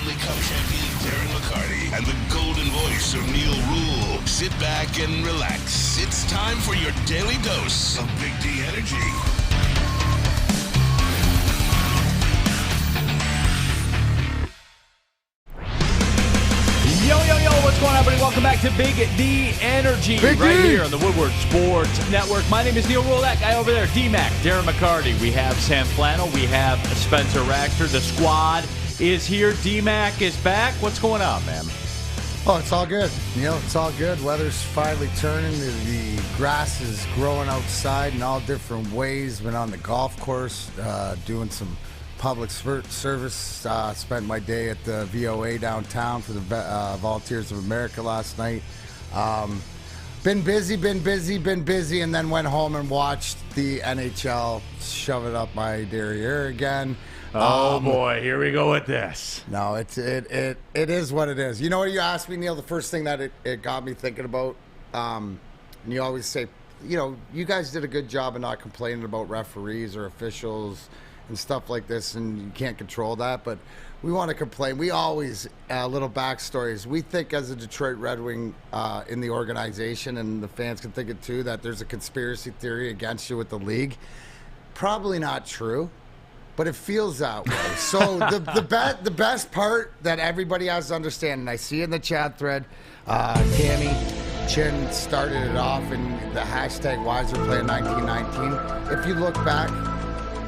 Stanley Cup champion Darren McCarty and the golden voice of Neal Ruhl. Sit back and relax. It's time for your daily dose of Big D energy. What's going on, everybody? Welcome back to Big D Energy here on the Woodward Sports Network. My name is Neal Ruhl. That guy over there, D-Mac, Darren McCarty. We have Sam Flannel. We have Spencer Raxter. The squad is here. D-Mac is back. What's going on, man? Oh, it's all good, Neal. It's all good. Weather's finally turning. The grass is growing outside in all different ways. Been on the golf course, doing some public service. Spent my day at the VOA downtown for the Volunteers of America last night. Been busy, and then went home and watched the NHL shove it up my derriere again. Oh boy, here we go with this. No, it is what it is. You know what you asked me, Neal? The first thing that it got me thinking about, and you always say, you know, you guys did a good job of not complaining about referees or officials and stuff like this, and you can't control that, but we want to complain. We always, little backstories, we think as a Detroit Red Wing in the organization, and the fans can think it too, that there's a conspiracy theory against you with the league. Probably not true, but it feels that way. So the best part that everybody has to understand, and I see in the chat thread, Tammy Chin started it off in the hashtag #WhyIsTherePlaying 1919. If you look back,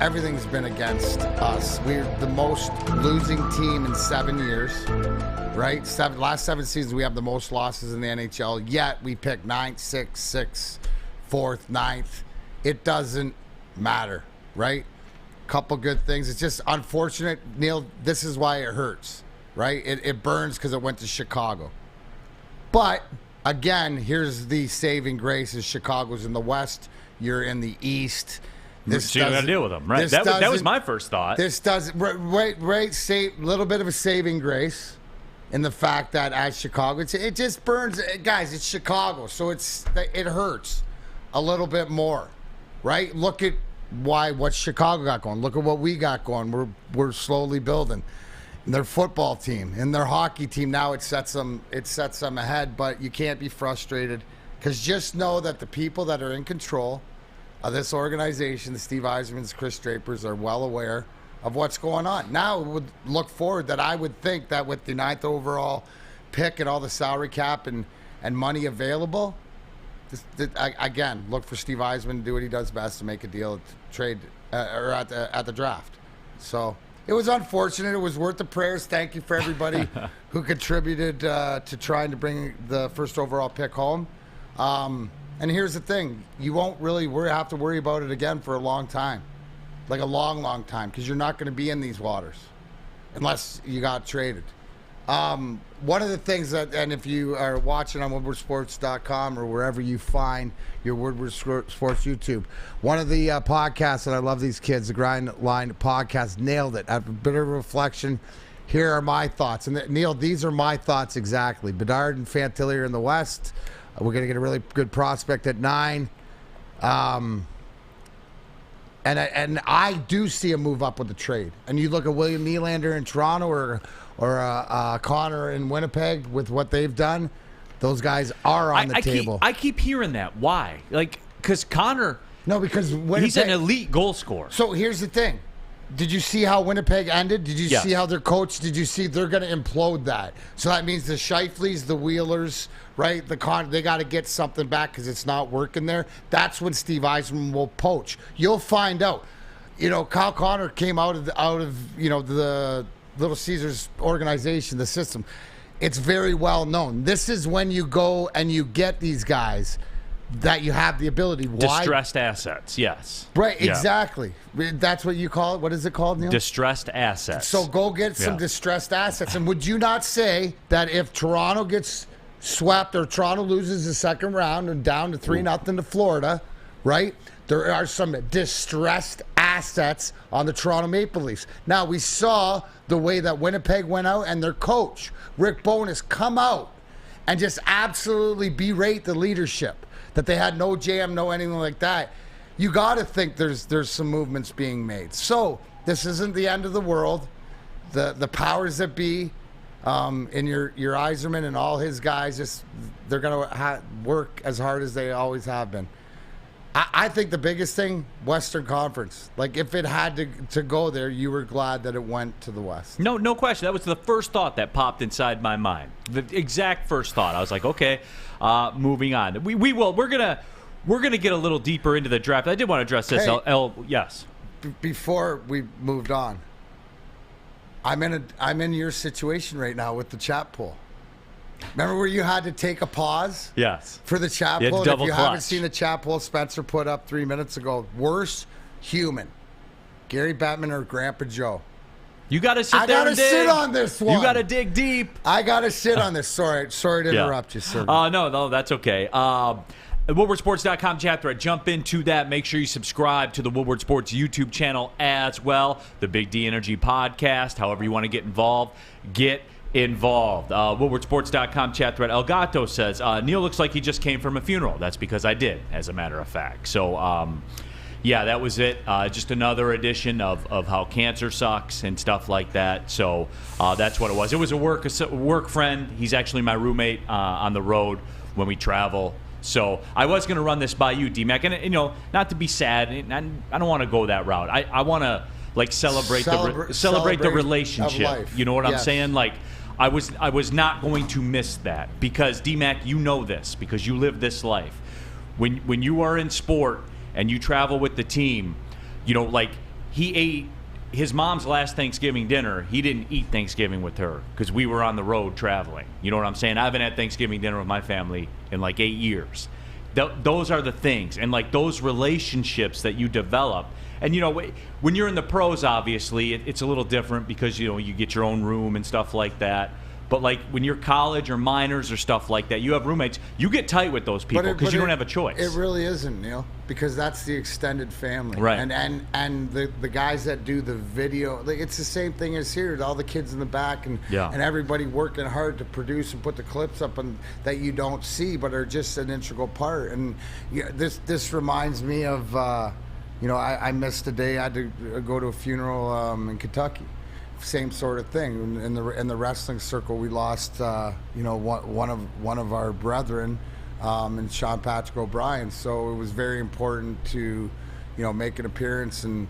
everything's been against us. We're the most losing team in 7 years, right? Last 7 seasons, we have the most losses in the NHL, yet we pick 9th, 6th, 6th, 4th, 9th. It doesn't matter, right? Couple good things. It's just unfortunate, Neal. This is why it hurts, right? It burns because it went to Chicago. But, again, here's the saving grace is Chicago's in the West. You're in the East. So you got to deal with them, right? That was my first thought. This doesn't, right, little bit of a saving grace in the fact that as Chicago, it just burns. Guys, it's Chicago, so it hurts a little bit more, right? Look at what Chicago got going. Look at what we got going. We're slowly building. And their football team and their hockey team, now it sets them ahead, but you can't be frustrated because just know that the people that are in control of this organization, the Steve Yzermans, Chris Drapers, are well aware of what's going on. Now, it would look forward that I would think that with the 9th overall pick and all the salary cap and money available, again, look for Steve Yzerman to do what he does best to make a deal to trade or at the draft. So it was unfortunate. It was worth the prayers. Thank you for everybody who contributed to trying to bring the first overall pick home. And here's the thing. You won't really have to worry about it again for a long time. Like a long, long time. Because you're not going to be in these waters. Unless you got traded. One of the things that, and if you are watching on woodwardsports.com or wherever you find your Woodward Sports YouTube, one of the podcasts, and I love these kids, the Grind Line podcast, nailed it. After a bit of reflection, here are my thoughts. And Neal, these are my thoughts exactly. Bedard and Fantilli are in the West. We're going to get a really good prospect at 9. And I do see a move up with the trade. And you look at William Nylander in Toronto or Connor in Winnipeg with what they've done, those guys are on the table. I keep hearing that. Why? Because Connor, because Winnipeg, he's an elite goal scorer. So here's the thing. Did you see how Winnipeg ended? Did you see how their coach? Did you see they're going to implode that? So that means the Scheifele's, the Wheelers, right? They got to get something back because it's not working there. That's when Steve Yzerman will poach. You'll find out. You know, Kyle Connor came out of the Little Caesars organization, the system. It's very well known. This is when you go and you get these guys that you have the ability. Why? Distressed assets, yes. Right, exactly. That's what you call it. What is it called, Neal? Distressed assets. So go get some distressed assets. And would you not say that if Toronto gets swept or Toronto loses the second round and down to 3-0 to Florida, right, there are some distressed assets on the Toronto Maple Leafs. Now, we saw the way that Winnipeg went out and their coach, Rick Bowness, come out and just absolutely berate the leadership, that they had no jam, no anything like that. You got to think there's some movements being made. So this isn't the end of the world. The powers that be And your Yzerman and all his guys, they're going to work as hard as they always have been. I think the biggest thing, Western Conference. Like, if it had to go there, you were glad that it went to the West. No question. That was the first thought that popped inside my mind. The exact first thought. I was like, okay, moving on. We will. We're gonna get a little deeper into the draft. I did want to address this. Hey, yes. Before we moved on, I'm in your situation right now with the chat pool. Remember where you had to take a pause? Yes. For the chat You had poll? to If you double haven't clutch. seen the chat poll Spencer put up 3 minutes ago, worst human, Gary Bettman or Grandpa Joe? You got to sit I there gotta and dig. sit on this one. You got to dig deep. I got to sit on this. Sorry to interrupt you, sir. No, that's okay. WoodwardSports.com chat thread. Jump into that. Make sure you subscribe to the Woodward Sports YouTube channel as well. The Big D Energy podcast. However you want to get involved, get involved. WoodwardSports.com chat thread. Elgato says, Neal looks like he just came from a funeral. That's because I did, as a matter of fact. So, yeah, that was it. Just another edition of how cancer sucks and stuff like that. So that's what it was. It was a work friend. He's actually my roommate on the road when we travel. So I was going to run this by you, D-Mac. And, not to be sad. I don't want to go that route. I want to, like, celebrate the relationship. You know what I'm saying? Like, I was not going to miss that because, D-Mac, you know this because you live this life. When you are in sport and you travel with the team, like he ate his mom's last Thanksgiving dinner. He didn't eat Thanksgiving with her because we were on the road traveling. You know what I'm saying? I haven't had Thanksgiving dinner with my family in like 8 years. Those are the things. And like those relationships that you develop. And, when you're in the pros, obviously, it's a little different because, you get your own room and stuff like that. But, like, when you're college or minors or stuff like that, you have roommates. You get tight with those people because you don't have a choice. It really isn't, Neal, because that's the extended family. Right. And the guys that do the video, like, it's the same thing as here. All the kids in the back and everybody working hard to produce and put the clips up and that you don't see but are just an integral part. And this reminds me of, I missed a day. I had to go to a funeral in Kentucky. Same sort of thing. In the wrestling circle, we lost one of our brethren, and Sean Patrick O'Brien. So it was very important to make an appearance and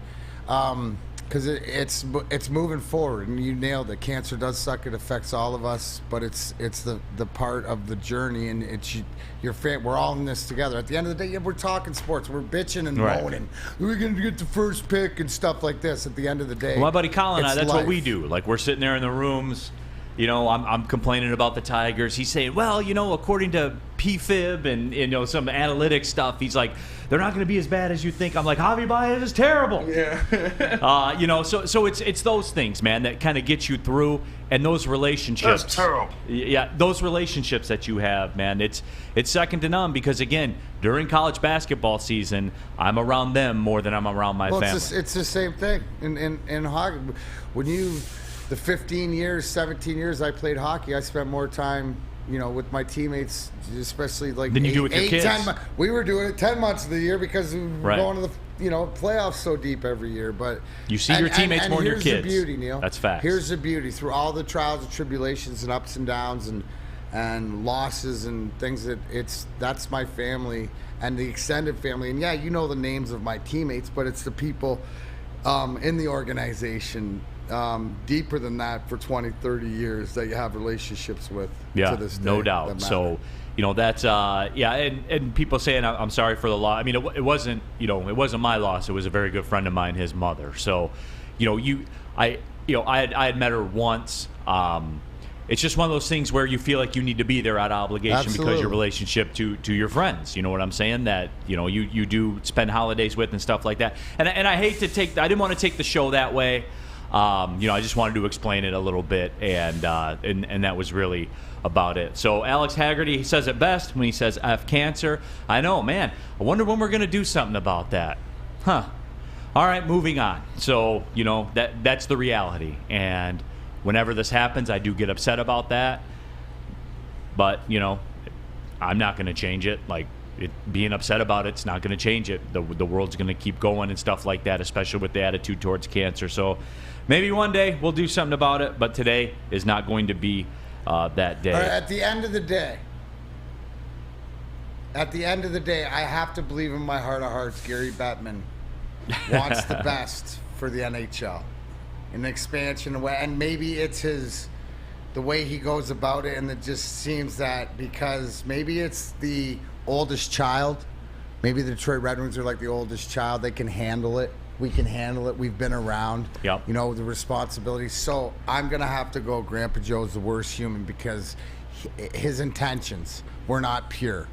because it's moving forward. And you nailed it. Cancer does suck. It affects all of us, but it's the part of the journey, and it's we're all in this together. At the end of the day, we're talking sports. We're bitching and moaning. We're going to get the first pick and stuff like this. At the end of the day, my buddy Colin and I, that's life. what we do. Like, we're sitting there in the rooms. I'm complaining about the Tigers. He's saying, well, according to PFib and some analytics stuff, he's like, they're not going to be as bad as you think. I'm like, Javi Baez is terrible. Yeah. So it's those things, man, that kind of get you through, and those relationships. That's terrible. Yeah, those relationships that you have, man, it's second to none because, again, during college basketball season, I'm around them more than I'm around my family. It's the same thing in hockey. When the 15 years, 17 years I played hockey, I spent more time, with my teammates, especially like than you do with your kids. 10 we were doing it 10 months of the year because we were going to the playoffs so deep every year. But you see your teammates more than your kids. Here's the beauty, Neal. That's facts. Here's the beauty. Through all the trials and tribulations and ups and downs and losses and things, that's my family and the extended family. And yeah, the names of my teammates, but it's the people in the organization deeper than that for 20, 30 years that you have relationships with to this day. No doubt. So, that's, and people saying I'm sorry for the loss. I mean, it wasn't, it wasn't my loss. It was a very good friend of mine, his mother. So, I had met her once. It's just one of those things where you feel like you need to be there out of obligation. Absolutely. Because your relationship to your friends. You know what I'm saying? That, you do spend holidays with and stuff like that. And I hate to I didn't want to take the show that way. I just wanted to explain it a little bit, and that was really about it. So Alex Haggerty, he says it best when he says F cancer. I know, man. I wonder when we're going to do something about that. Huh. All right, moving on. So, that's the reality. And whenever this happens, I do get upset about that. But, I'm not going to change it. Like, being upset about it's not going to change it. The world's going to keep going and stuff like that, especially with the attitude towards cancer. So maybe one day we'll do something about it, but today is not going to be that day. At the end of the day, I have to believe in my heart of hearts Gary Bettman wants the best for the NHL. An expansion away, and maybe it's the way he goes about it, and it just seems that because maybe it's the oldest child, maybe the Detroit Red Wings are like the oldest child, they can handle it. We can handle it. We've been around. Yep. You know, the responsibility. So I'm gonna have to go. Grandpa Joe's the worst human because his intentions were not pure.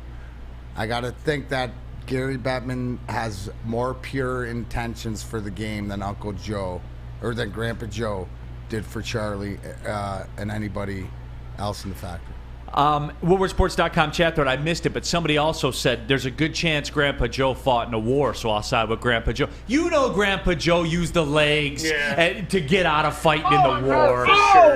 I gotta think that Gary Bettman has more pure intentions for the game than Uncle Joe. Or than Grandpa Joe did for Charlie and anybody else in the factory. WoodwardSports.com chat thread. I missed it, but somebody also said there's a good chance Grandpa Joe fought in a war, so I'll side with Grandpa Joe. You know Grandpa Joe used the legs to get out of fighting in the war.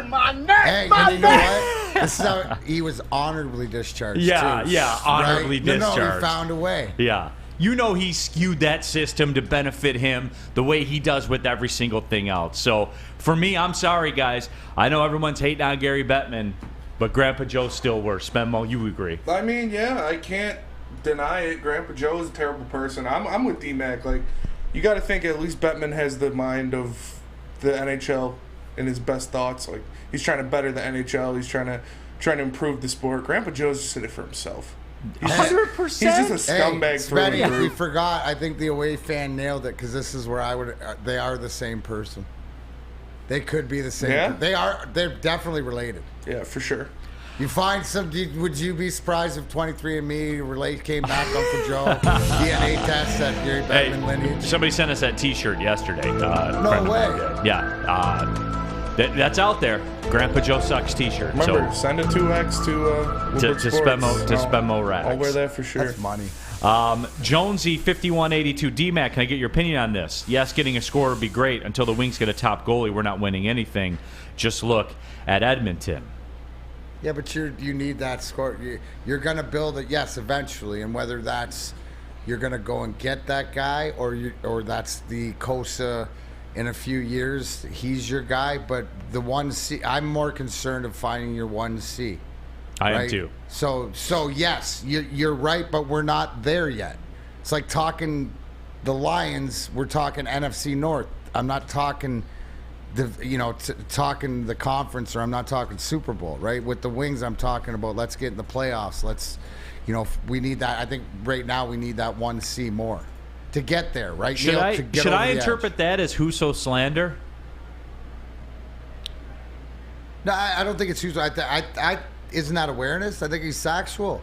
My neck! Hey, and you know what? This is how he was honorably discharged, too. Honorably discharged. No, he found a way. Yeah. You know he skewed that system to benefit him the way he does with every single thing else. So, for me, I'm sorry, guys. I know everyone's hating on Gary Bettman, but Grandpa Joe's still worse. Spenmo, you agree? I mean, yeah, I can't deny it. Grandpa Joe is a terrible person. I'm with D-Mac. Like, you got to think at least Bettman has the mind of the NHL in his best thoughts. Like, he's trying to better the NHL. He's trying to improve the sport. Grandpa Joe's just in it for himself. 100%. He's just a scumbag for Spenny, the we group. forgot. I think the away fan nailed it because this is where I would. They are the same person. They could be the same. Yeah? They are. They're definitely related. Yeah, for sure. You find some. Would you be surprised if 23andMe came back Uncle Joe DNA test at Gary Bettman lineage? Somebody sent us that T-shirt yesterday. No way. That's out there. Grandpa Joe Sucks T-shirt. Remember, send a 2X to Woodward Sports. Spenmo Racks. I'll wear that for sure. That's money. Jonesy 5182 D-Mac, can I get your opinion on this? Yes, getting a score would be great. Until the Wings get a top goalie, we're not winning anything. Just look at Edmonton. Yeah, but you need that score. You're going to build it, yes, eventually, and whether that's you're going to go and get that guy or that's the Kosa in a few years, he's your guy. But the 1C, I'm more concerned of finding your 1C. I right? am too. So yes, you're right, but we're not there yet. It's like talking the Lions. We're talking NFC North. I'm not talking talking the conference, or I'm not talking Super Bowl. Right? With the Wings, I'm talking about let's get in the playoffs. Let's, we need that. I think right now we need that 1C more to get there. Right? Should I interpret that as Husso slander? No, I don't think it's Husso. I isn't that awareness? I think he's sexual.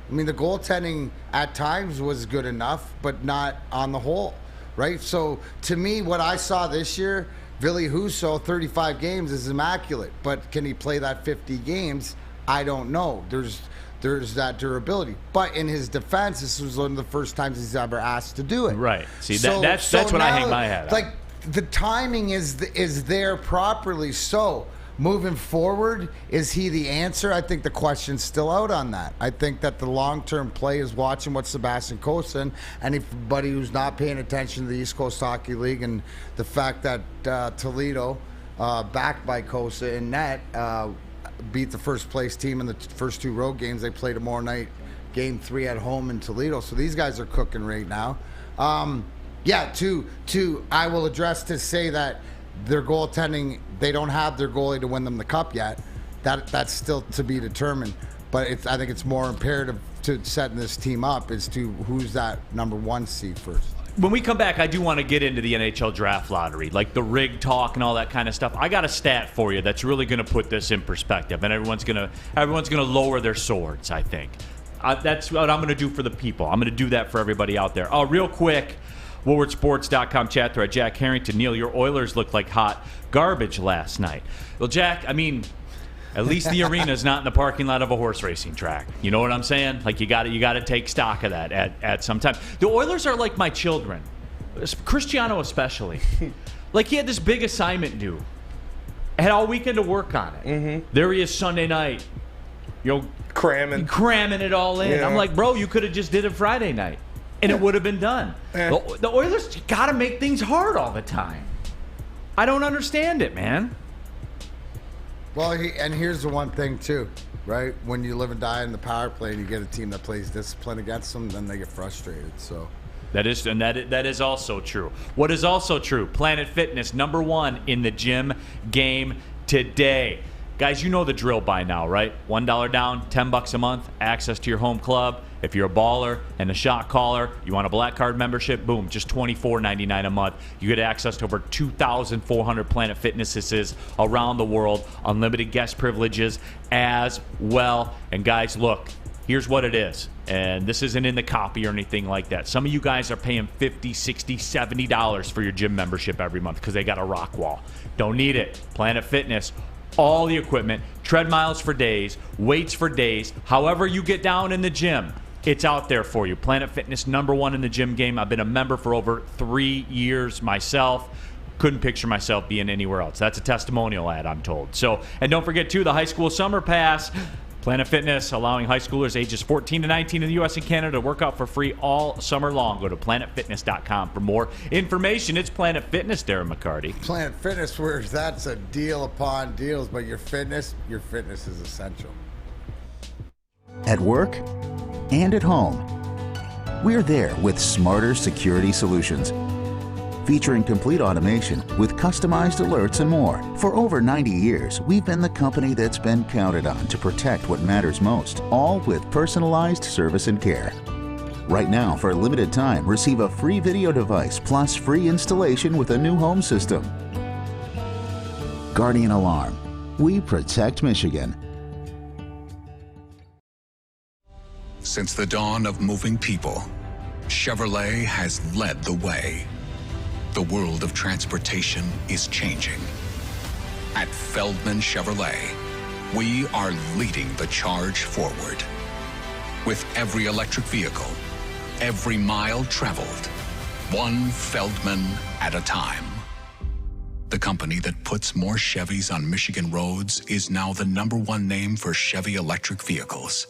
I mean, the goaltending at times was good enough, but not on the whole, right? So, to me, what I saw this year, Ville Husso, 35 games is immaculate, but can he play that 50 games? I don't know. There's that durability. But in his defense, this was one of the first times he's ever asked to do it. Right. See, that's what now, I hang my hat on. Like, the timing is there properly, so moving forward, is he the answer? I think the question's still out on that. I think that the long-term play is watching what Sebastian Cossa and anybody who's not paying attention to the East Coast Hockey League and the fact that Toledo, backed by Cossa in net, beat the first-place team in the first two road games. They played tomorrow night, Game 3 at home in Toledo. So these guys are cooking right now. I will address to say that their goaltending, they don't have their goalie to win them the cup yet. That's still to be determined. But I think it's more imperative to setting this team up as to who's that number 1 seed first. When we come back, I do want to get into the NHL draft lottery, like the rig talk and all that kind of stuff. I got a stat for you that's really going to put this in perspective, and everyone's going to lower their swords, I think. That's what I'm going to do for the people. I'm going to do that for everybody out there. Real quick, WoodwardSports.com chat thread. Jack Harrington, Neal, your Oilers looked like hot garbage last night. Well, Jack, I mean, at least the arena's not in the parking lot of a horse racing track. You know what I'm saying? Like, you got to take stock of that at some time. The Oilers are like my children, Cristiano especially. Like, he had this big assignment due. Had all weekend to work on it. Mm-hmm. There he is Sunday night. cramming it all in. Yeah. I'm like, bro, you could have just did it Friday night, and it would have been done. The Oilers got to make things hard all the time. I don't understand it, man. Well, and here's the one thing, too, right? When you live and die in the power play and you get a team that plays discipline against them, then they get frustrated. So that is also true. What is also true, Planet Fitness, #1 in the gym game today. Guys, you know the drill by now, right? $1 down, $10 a month, access to your home club. If you're a baller and a shot caller, you want a black card membership, boom, just $24.99 a month. You get access to over 2,400 Planet Fitnesses around the world, unlimited guest privileges as well. And guys, look, here's what it is. And this isn't in the copy or anything like that. Some of you guys are paying $50, $60, $70 for your gym membership every month because they got a rock wall. Don't need it. Planet Fitness, all the equipment, tread miles for days, weights for days, however you get down in the gym, it's out there for you. Planet Fitness, #1 in the gym game. I've been a member for over 3 years myself. Couldn't picture myself being anywhere else. That's a testimonial ad, I'm told. So, and don't forget, too, the high school summer pass. Planet Fitness, allowing high schoolers ages 14 to 19 in the U.S. and Canada to work out for free all summer long. Go to planetfitness.com for more information. It's Planet Fitness, Darren McCarty. Planet Fitness, where that's a deal upon deals, but your fitness is essential. At work and at home, we're there with smarter security solutions. Featuring complete automation with customized alerts and more. For over 90 years, we've been the company that's been counted on to protect what matters most, all with personalized service and care. Right now, for a limited time, receive a free video device plus free installation with a new home system. Guardian Alarm. We protect Michigan. Since the dawn of moving people, Chevrolet has led the way. The world of transportation is changing. At Feldman Chevrolet, we are leading the charge forward. With every electric vehicle, every mile traveled, one Feldman at a time. The company that puts more Chevys on Michigan roads is now the #1 name for Chevy electric vehicles.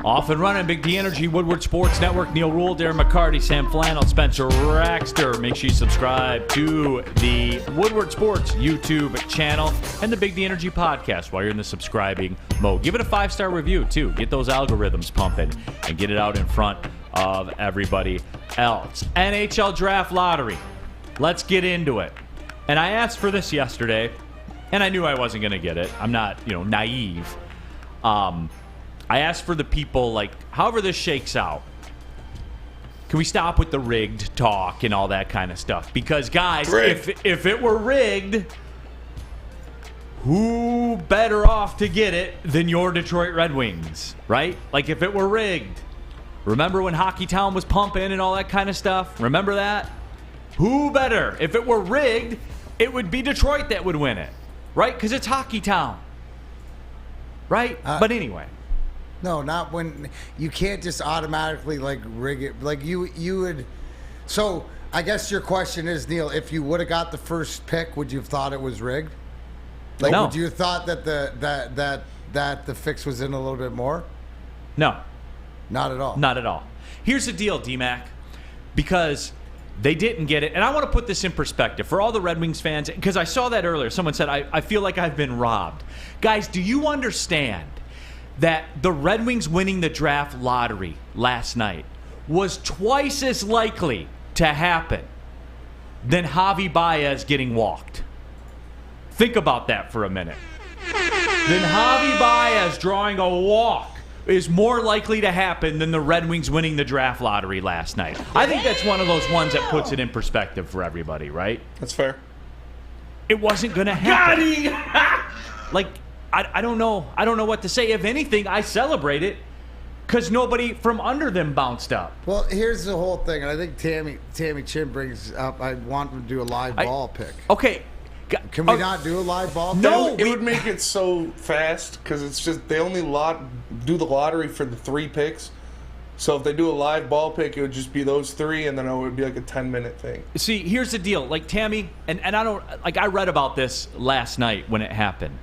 Off and running, Big D Energy, Woodward Sports Network, Neal Ruhl, Darren McCarty, Sam Flannel, Spencer Raxter. Make sure you subscribe to the Woodward Sports YouTube channel and the Big D Energy podcast while you're in the subscribing mode. Give it a 5-star review, too. Get those algorithms pumping and get it out in front of everybody else. NHL Draft Lottery. Let's get into it. And I asked for this yesterday, and I knew I wasn't going to get it. I'm not, naive. I asked for the people, however this shakes out, can we stop with the rigged talk and all that kind of stuff? Because, guys, if it were rigged, who better off to get it than your Detroit Red Wings, right? If it were rigged. Remember when Hockey Town was pumping and all that kind of stuff? Remember that? Who better? If it were rigged, it would be Detroit that would win it, right? Because it's Hockey Town, right? But anyway. No, not when you can't just automatically rig it. You would. So I guess your question is, Neal, if you would have got the first pick, would you have thought it was rigged? No. Would you have thought that the fix was in a little bit more? No. Not at all. Not at all. Here's the deal, D-Mac. Because they didn't get it. And I want to put this in perspective for all the Red Wings fans, because I saw that earlier. Someone said, I feel like I've been robbed. Guys, do you understand that the Red Wings winning the draft lottery last night was twice as likely to happen than Javi Baez getting walked? Think about that for a minute. Then Javi Baez drawing a walk is more likely to happen than the Red Wings winning the draft lottery last night. I think that's one of those ones that puts it in perspective for everybody, right? That's fair. It wasn't going to happen. I don't know. I don't know what to say. If anything, I celebrate it because nobody from under them bounced up. Well, here's the whole thing, and I think Tammy Chin brings up. I want to do a live ball pick. Okay. Can we not do a live ball pick? No, it would make it so fast because it's just they only do the lottery for the 3 picks. So if they do a live ball pick, it would just be those 3, and then it would be like a 10-minute thing. See, here's the deal. Tammy, and I don't I read about this last night when it happened.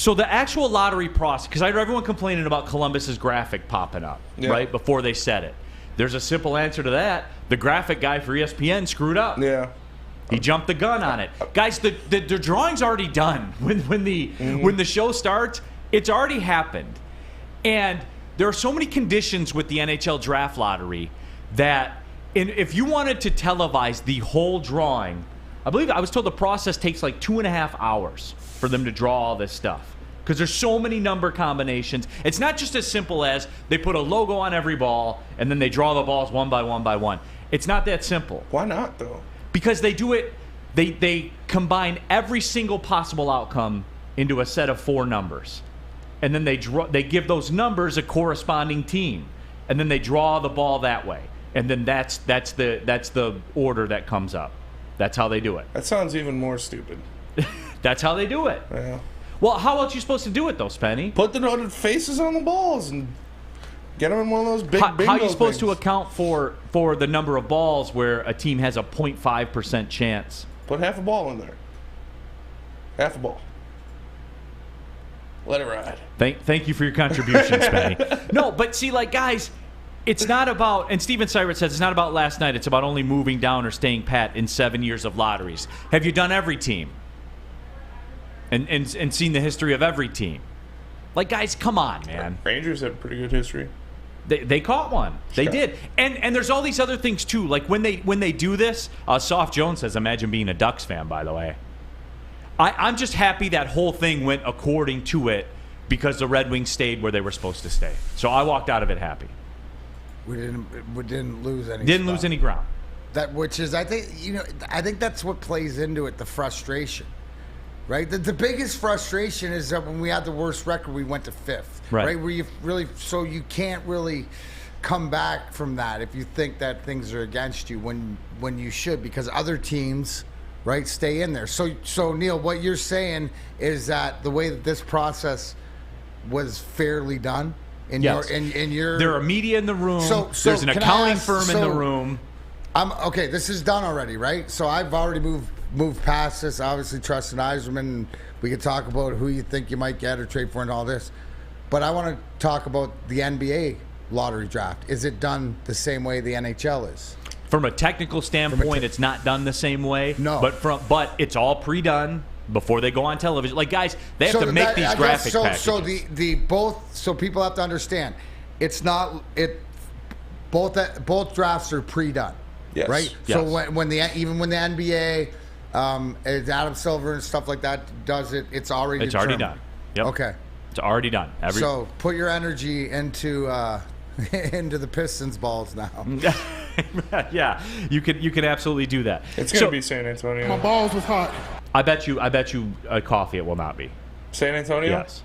So the actual lottery process, because I heard everyone complaining about Columbus's graphic popping up, right, before they said it. There's a simple answer to that. The graphic guy for ESPN screwed up. Yeah. He jumped the gun on it. Guys, the drawing's already done. When the show starts, it's already happened. And there are so many conditions with the NHL draft lottery that if you wanted to televise the whole drawing, I believe I was told the process takes like 2.5 hours for them to draw all this stuff. Because there's so many number combinations. It's not just as simple as they put a logo on every ball and then they draw the balls one by one by one. It's not that simple. Why not, though? Because they do it, they combine every single possible outcome into a set of 4 numbers. And then they give those numbers a corresponding team. And then they draw the ball that way. And then that's the order that comes up. That's how they do it. That sounds even more stupid. That's how they do it. Yeah. Well, how else are you supposed to do it, though, Spenny? Put the noted faces on the balls and get them in one of those big bingo How are you supposed things. to account for the number of balls where a team has a 0.5% chance? Put half a ball in there. Half a ball. Let it ride. Thank you for your contribution, Spenny. No, but see, like, guys, it's not about, and Steven Syrett says it's not about last night. It's about only moving down or staying pat in 7 years of lotteries. Have you done every team? And seen the history of every team? Like, guys, come on, man. Rangers have pretty good history. They caught one. They did. And there's all these other things, too. Like, when they do this, Soft Jones says, imagine being a Ducks fan, by the way. I'm just happy that whole thing went according to it because the Red Wings stayed where they were supposed to stay. So I walked out of it happy. We didn't lose any. Lose any ground. Which is, I think that's what plays into it, the frustration. Right? The biggest frustration is that when we had the worst record, we went to 5th. Right? Where you can't really come back from that if you think that things are against you when you should, because other teams, right, stay in there. So Neal, what you're saying is that the way that this process was fairly done in your there are media in the room. So there's an accounting firm in the room. Okay, this is done already, right? So I've already moved past this. Obviously, trust in Yzerman. We could talk about who you think you might get or trade for and all this. But I want to talk about the NBA lottery draft. Is it done the same way the NHL is? From a technical standpoint, it's not done the same way. No. But it's all pre-done before they go on television. Like, guys, they have to make these graphic packages. So people have to understand, it's not both drafts are pre-done. Yes. Right? Yes. So when the NBA, Adam Silver and stuff like that does it, it's already done. Yep. Okay. It's already done. So put your energy into the Pistons balls now. Yeah, you can absolutely do that. It's going to be San Antonio. My balls was hot. I bet you a coffee it will not be. San Antonio? Yes.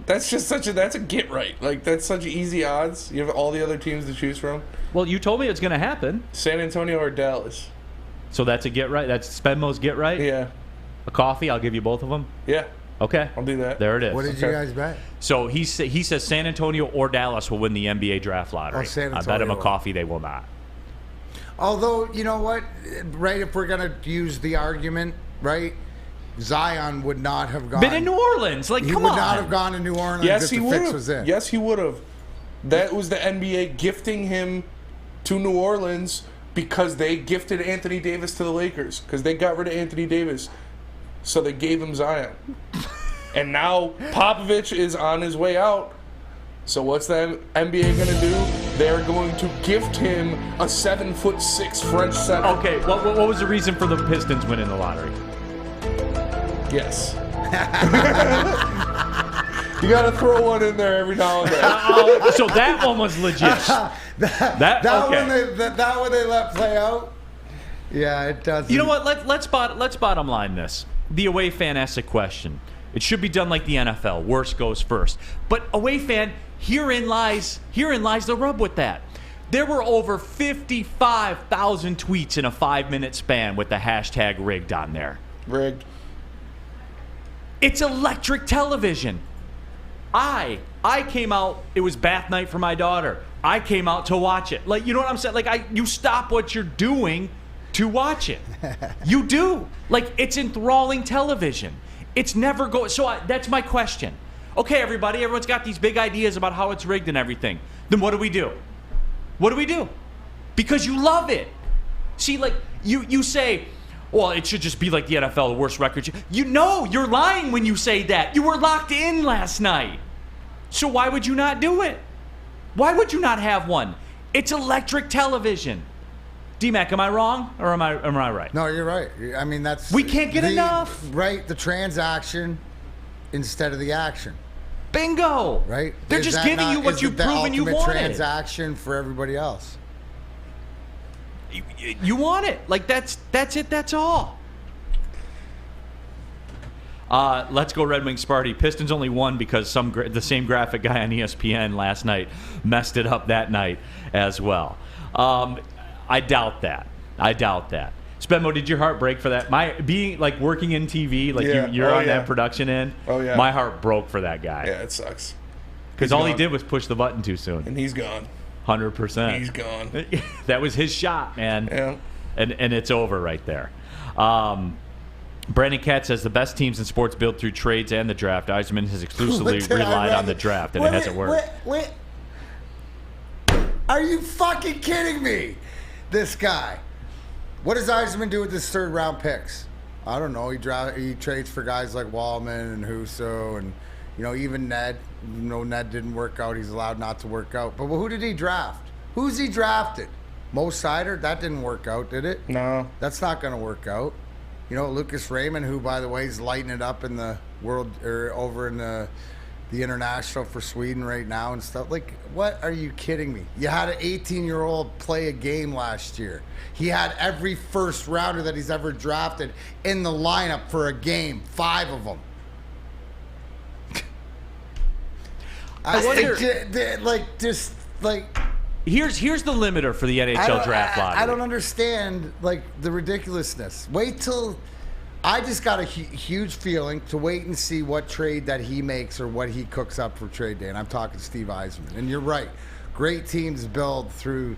That's a get right. Like, that's such easy odds. You have all the other teams to choose from. Well, you told me it's going to happen. San Antonio or Dallas? So that's a get right? That's Spenmo's get right? Yeah. A coffee? I'll give you both of them? Yeah. Okay. I'll do that. There it is. What did you guys bet? So he says San Antonio or Dallas will win the NBA draft lottery. San I bet him a Antonio. coffee they will not. Although, you know what, right, if we're going to use the argument, right, Zion would not have gone. Been in New Orleans. Like, he come would on. not have gone to New Orleans Yes, if he the would fix was in. have. Yes, he would have. That was the NBA gifting him to New Orleans because they gifted Anthony Davis to the Lakers because they got rid of Anthony Davis. So they gave him Zion. And now Popovich is on his way out. So what's the NBA going to do? They're going to gift him a 7'6" French center. Okay, what was the reason for the Pistons winning the lottery? Yes. You got to throw one in there every now and then. So that one was legit. That one they let play out. Yeah, it does. You know what? Let's bottom line this. The away fan asks a question. It should be done like the NFL. Worst goes first. But away fan, herein lies the rub with that. There were over 55,000 tweets in a 5-minute span with the hashtag rigged on there. Rigged. It's electric television. I came out, it was bath night for my daughter. I came out to watch it. Like, you know what I'm saying? Like, you stop what you're doing to watch it. You do. Like, it's enthralling television. It's never go. So that's my question. Okay, everyone's got these big ideas about how it's rigged and everything. Then what do we do? What do we do? Because you love it. See, like, you say, well, it should just be like the NFL, the worst record. You know, you're lying when you say that. You were locked in last night. So why would you not do it? Why would you not have one? It's electric television. D-Mac, am I wrong or am I right? No, you're right. I mean, we can't get enough. Right, the transaction instead of the action. Bingo. Right? They're just giving you what you've proven you wanted. The ultimate transaction for everybody else. You want it. Like, that's it. That's all. Let's go Red Wings Sparty. Pistons only won because the same graphic guy on ESPN last night messed it up that night as well. I doubt that. Spenmo, did your heart break for that? Being like working in TV, like you're on that production end. Oh yeah. My heart broke for that guy. Yeah, it sucks. Because all he did was push the button too soon. And he's gone. 100%. He's gone. That was his shot, man. Yeah. And it's over right there. Brandon Katz says the best teams in sports build through trades and the draft. Yzerman has exclusively relied on the draft, and it hasn't worked. Wait. Are you fucking kidding me? This guy. What does Yzerman do with his third-round picks? I don't know. He trades for guys like Wallman and Husso and, even Ned. Ned didn't work out. He's allowed not to work out. But who did he draft? Who's he drafted? Mo Sider? That didn't work out, did it? No. That's not going to work out. Lucas Raymond, who, by the way, is lighting it up in the world or over in the international for Sweden right now and stuff. Like, what are you kidding me? You had an 18-year-old play a game last year. He had every first rounder that he's ever drafted in the lineup for a game, 5 of them. Here's the limiter for the NHL draft lottery. I don't understand the ridiculousness. Wait till I just got a huge feeling to wait and see what trade that he makes or what he cooks up for trade day. And I'm talking Steve Yzerman. And you're right, great teams build through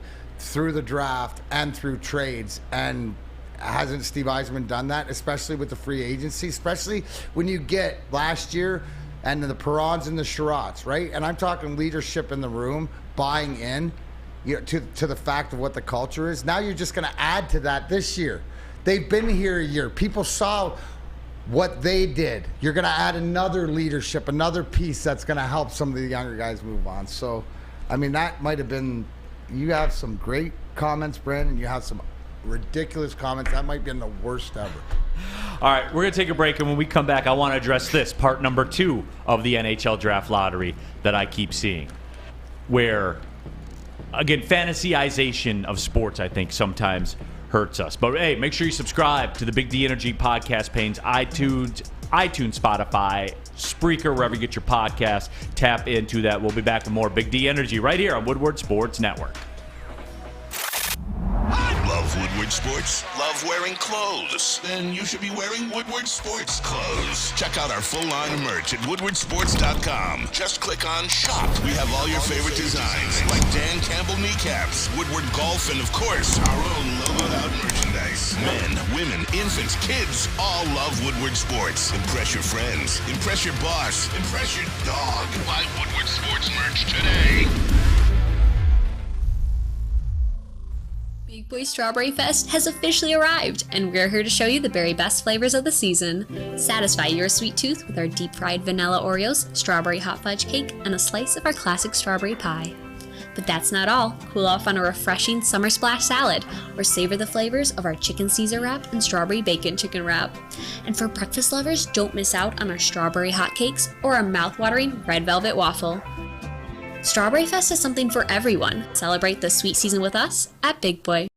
the draft and through trades. And hasn't Steve Yzerman done that, especially with the free agency, especially when you get last year and the Perrons and the Sherratts, right? And I'm talking leadership in the room, buying in to the fact of what the culture is. Now you're just going to add to that this year. They've been here a year. People saw what they did. You're going to add another leadership, another piece that's going to help some of the younger guys move on. So, I mean, that might have been – you have some great comments, Brandon. You have some ridiculous comments. That might have been the worst ever. All right, we're going to take a break, and when we come back, I want to address this, part number 2 of the NHL draft lottery that I keep seeing, where, again, fantasyization of sports, I think, sometimes hurts us. But, hey, make sure you subscribe to the Big D Energy podcast pages, iTunes, Spotify, Spreaker, wherever you get your podcast. Tap into that. We'll be back with more Big D Energy right here on Woodward Sports Network. Love Woodward Sports? Love wearing clothes? Then you should be wearing Woodward Sports clothes. Check out our full line of merch at woodwardsports.com. Just click on Shop. We have all your favorite designs, like Dan Campbell kneecaps, Woodward Golf, and of course, our own logoed out merchandise. Men, women, infants, kids, all love Woodward Sports. Impress your friends. Impress your boss. Impress your dog. Buy Woodward Sports merch today. Big Boy Strawberry Fest has officially arrived, and we're here to show you the very best flavors of the season. Satisfy your sweet tooth with our deep-fried vanilla Oreos, strawberry hot fudge cake, and a slice of our classic strawberry pie. But that's not all. Cool off on a refreshing summer splash salad, or savor the flavors of our chicken Caesar wrap and strawberry bacon chicken wrap. And for breakfast lovers, don't miss out on our strawberry hotcakes or our mouth-watering red velvet waffle. Strawberry Fest is something for everyone. Celebrate the sweet season with us at Big Boy.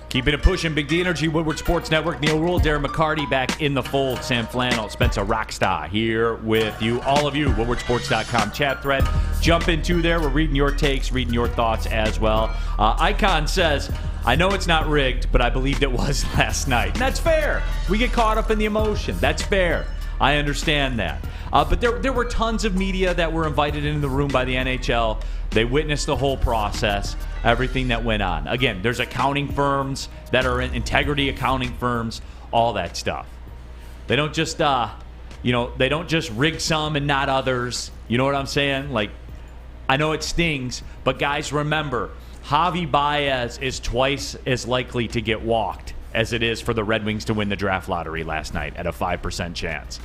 Keeping it pushing, Big D Energy, Woodward Sports Network. Neal Ruhl, Darren McCarty back in the fold. Sam Flannel, Spencer Rockstar here with you. All of you, woodwardsports.com chat thread. Jump into there. We're reading your takes, reading your thoughts as well. Icon says, I know it's not rigged, but I believed it was last night. And that's fair. We get caught up in the emotion. That's fair. I understand that. But there were tons of media that were invited into the room by the NHL. They witnessed the whole process, everything that went on. Again, there's accounting firms that are in integrity accounting firms, all that stuff. They don't just they don't just rig some and not others. You know what I'm saying? Like, I know it stings, but guys, remember, Javi Baez is twice as likely to get walked as it is for the Red Wings to win the draft lottery last night at a 5% chance.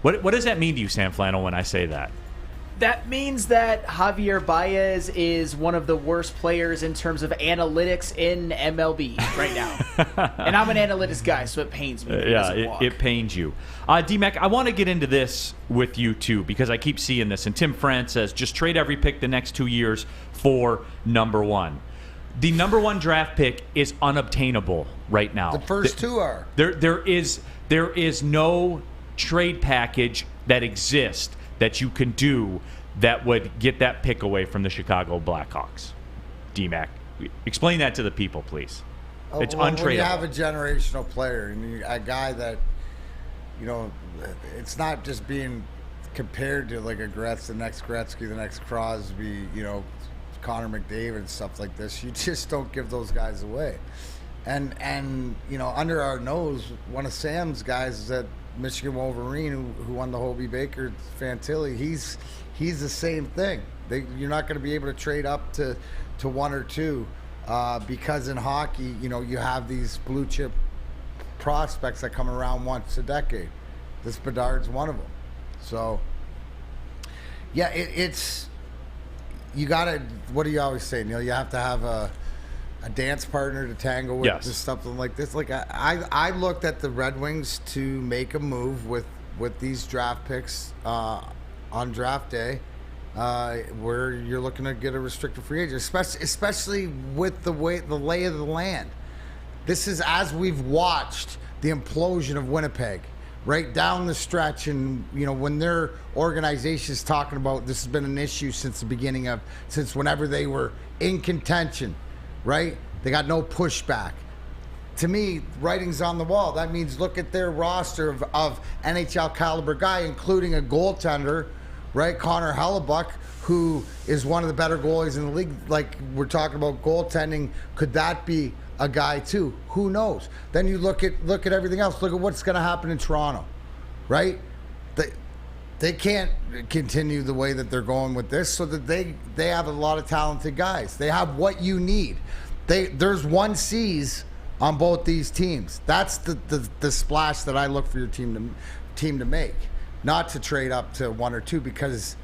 What does that mean to you, Sam Flannel, when I say that? That means that Javier Baez is one of the worst players in terms of analytics in MLB right now. And I'm an analytics guy, so it pains me. It pains you. D-Mac, I want to get into this with you, too, because I keep seeing this. And Tim France says, just trade every pick the next 2 years for number one. The number one draft pick is unobtainable right now. The first two are. There is no trade package that exists that you can do that would get that pick away from the Chicago Blackhawks. D-Mac, explain that to the people, please. It's untradeable. When you have a generational player and a guy that, it's not just being compared to like a the next Gretzky, the next Crosby, Connor McDavid and stuff like this. You just don't give those guys away. And under our nose, one of Sam's guys is that Michigan Wolverine who won the Hobie Baker Fantilli. He's the same thing. You're not going to be able to trade up to one or two because in hockey, you have these blue chip prospects that come around once a decade. This Bedard's one of them. So yeah, it's you gotta. What do you always say, Neil? You have to have a dance partner to tango with, yes. Just something like this. Like I looked at the Red Wings to make a move with these draft picks on draft day, where you're looking to get a restricted free agent, especially with the lay of the land. This is as we've watched the implosion of Winnipeg right down the stretch, and when their organization's talking about this has been an issue since the beginning since whenever they were in contention. Right? They got no pushback. To me, writing's on the wall. That means look at their roster of NHL caliber guy, including a goaltender, right? Connor Hellebuck, who is one of the better goalies in the league. Like, we're talking about goaltending. Could that be a guy too? Who knows? Then you look at everything else. Look at what's going to happen in Toronto, right? They can't continue the way that they're going with this, so that they have a lot of talented guys. They have what you need. There's 1Cs on both these teams. That's the splash that I look for your team to make, not to trade up to one or two because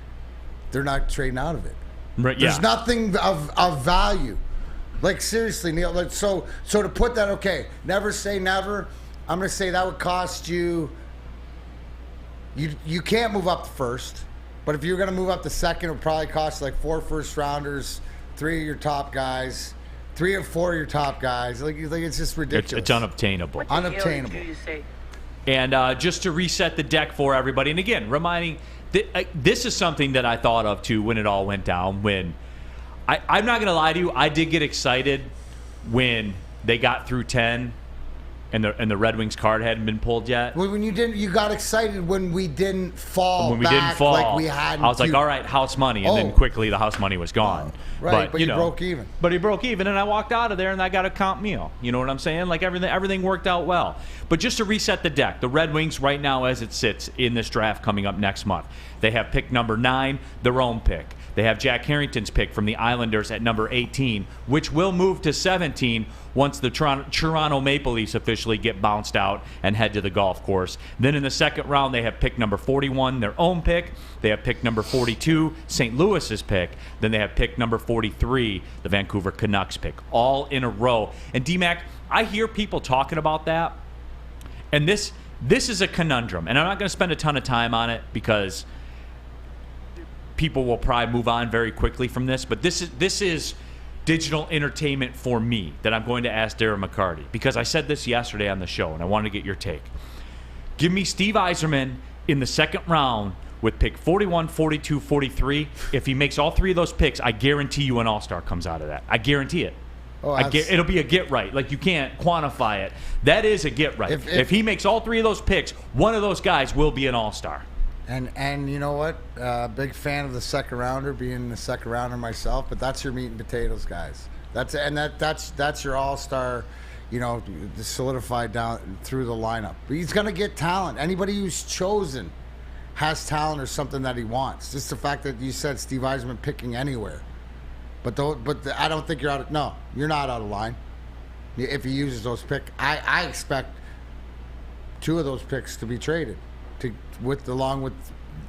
they're not trading out of it. Right, yeah. There's nothing of value. Like, seriously, Neil. Like, so to put that, okay, never say never. I'm going to say that would cost you. You can't move up to first, but if you're going to move up to second, it would probably cost like 4 first-rounders, 3 of your top guys, 3 or 4 of your top guys. Like it's just ridiculous. It's unobtainable. Unobtainable. And just to reset the deck for everybody, and again, reminding, this is something that I thought of too when it all went down. When I'm not going to lie to you, I did get excited when they got through 10. And the Red Wings card hadn't been pulled yet. When you got excited when we didn't fall. When we didn't fall, like we had. I was like, all right, house money, and then quickly the house money was gone. Right, but you broke even. But he broke even, and I walked out of there, and I got a comp meal. You know what I'm saying? Like everything worked out well. But just to reset the deck, the Red Wings right now, as it sits in this draft coming up next month, they have pick number 9, their own pick. They have Jack Harrington's pick from the Islanders at number 18, which will move to 17 once the Toronto Maple Leafs officially get bounced out and head to the golf course. Then in the second round, they have pick number 41, their own pick. They have pick number 42, St. Louis's pick. Then they have pick number 43, the Vancouver Canucks pick, all in a row. And D-Mac, I hear people talking about that, and this is a conundrum. And I'm not going to spend a ton of time on it because people will probably move on very quickly from this, but this is digital entertainment for me that I'm going to ask Darren McCarty, because I said this yesterday on the show and I wanted to get your take. Give me Steve Yzerman in the second round with pick 41, 42, 43. If he makes all 3 of those picks, I guarantee you an all-star comes out of that. I guarantee it. It'll be a get right. Like, you can't quantify it. That is a get right. If he makes all 3 of those picks, one of those guys will be an all-star. And you know what? Big fan of the second rounder, being the second rounder myself. But that's your meat and potatoes, guys. That's your all-star, solidified down through the lineup. But he's gonna get talent. Anybody who's chosen, has talent or something that he wants. Just the fact that you said Steve Yzerman picking anywhere. But I don't think you're out of... No, you're not out of line. If he uses those picks. I expect 2 of those picks to be traded along with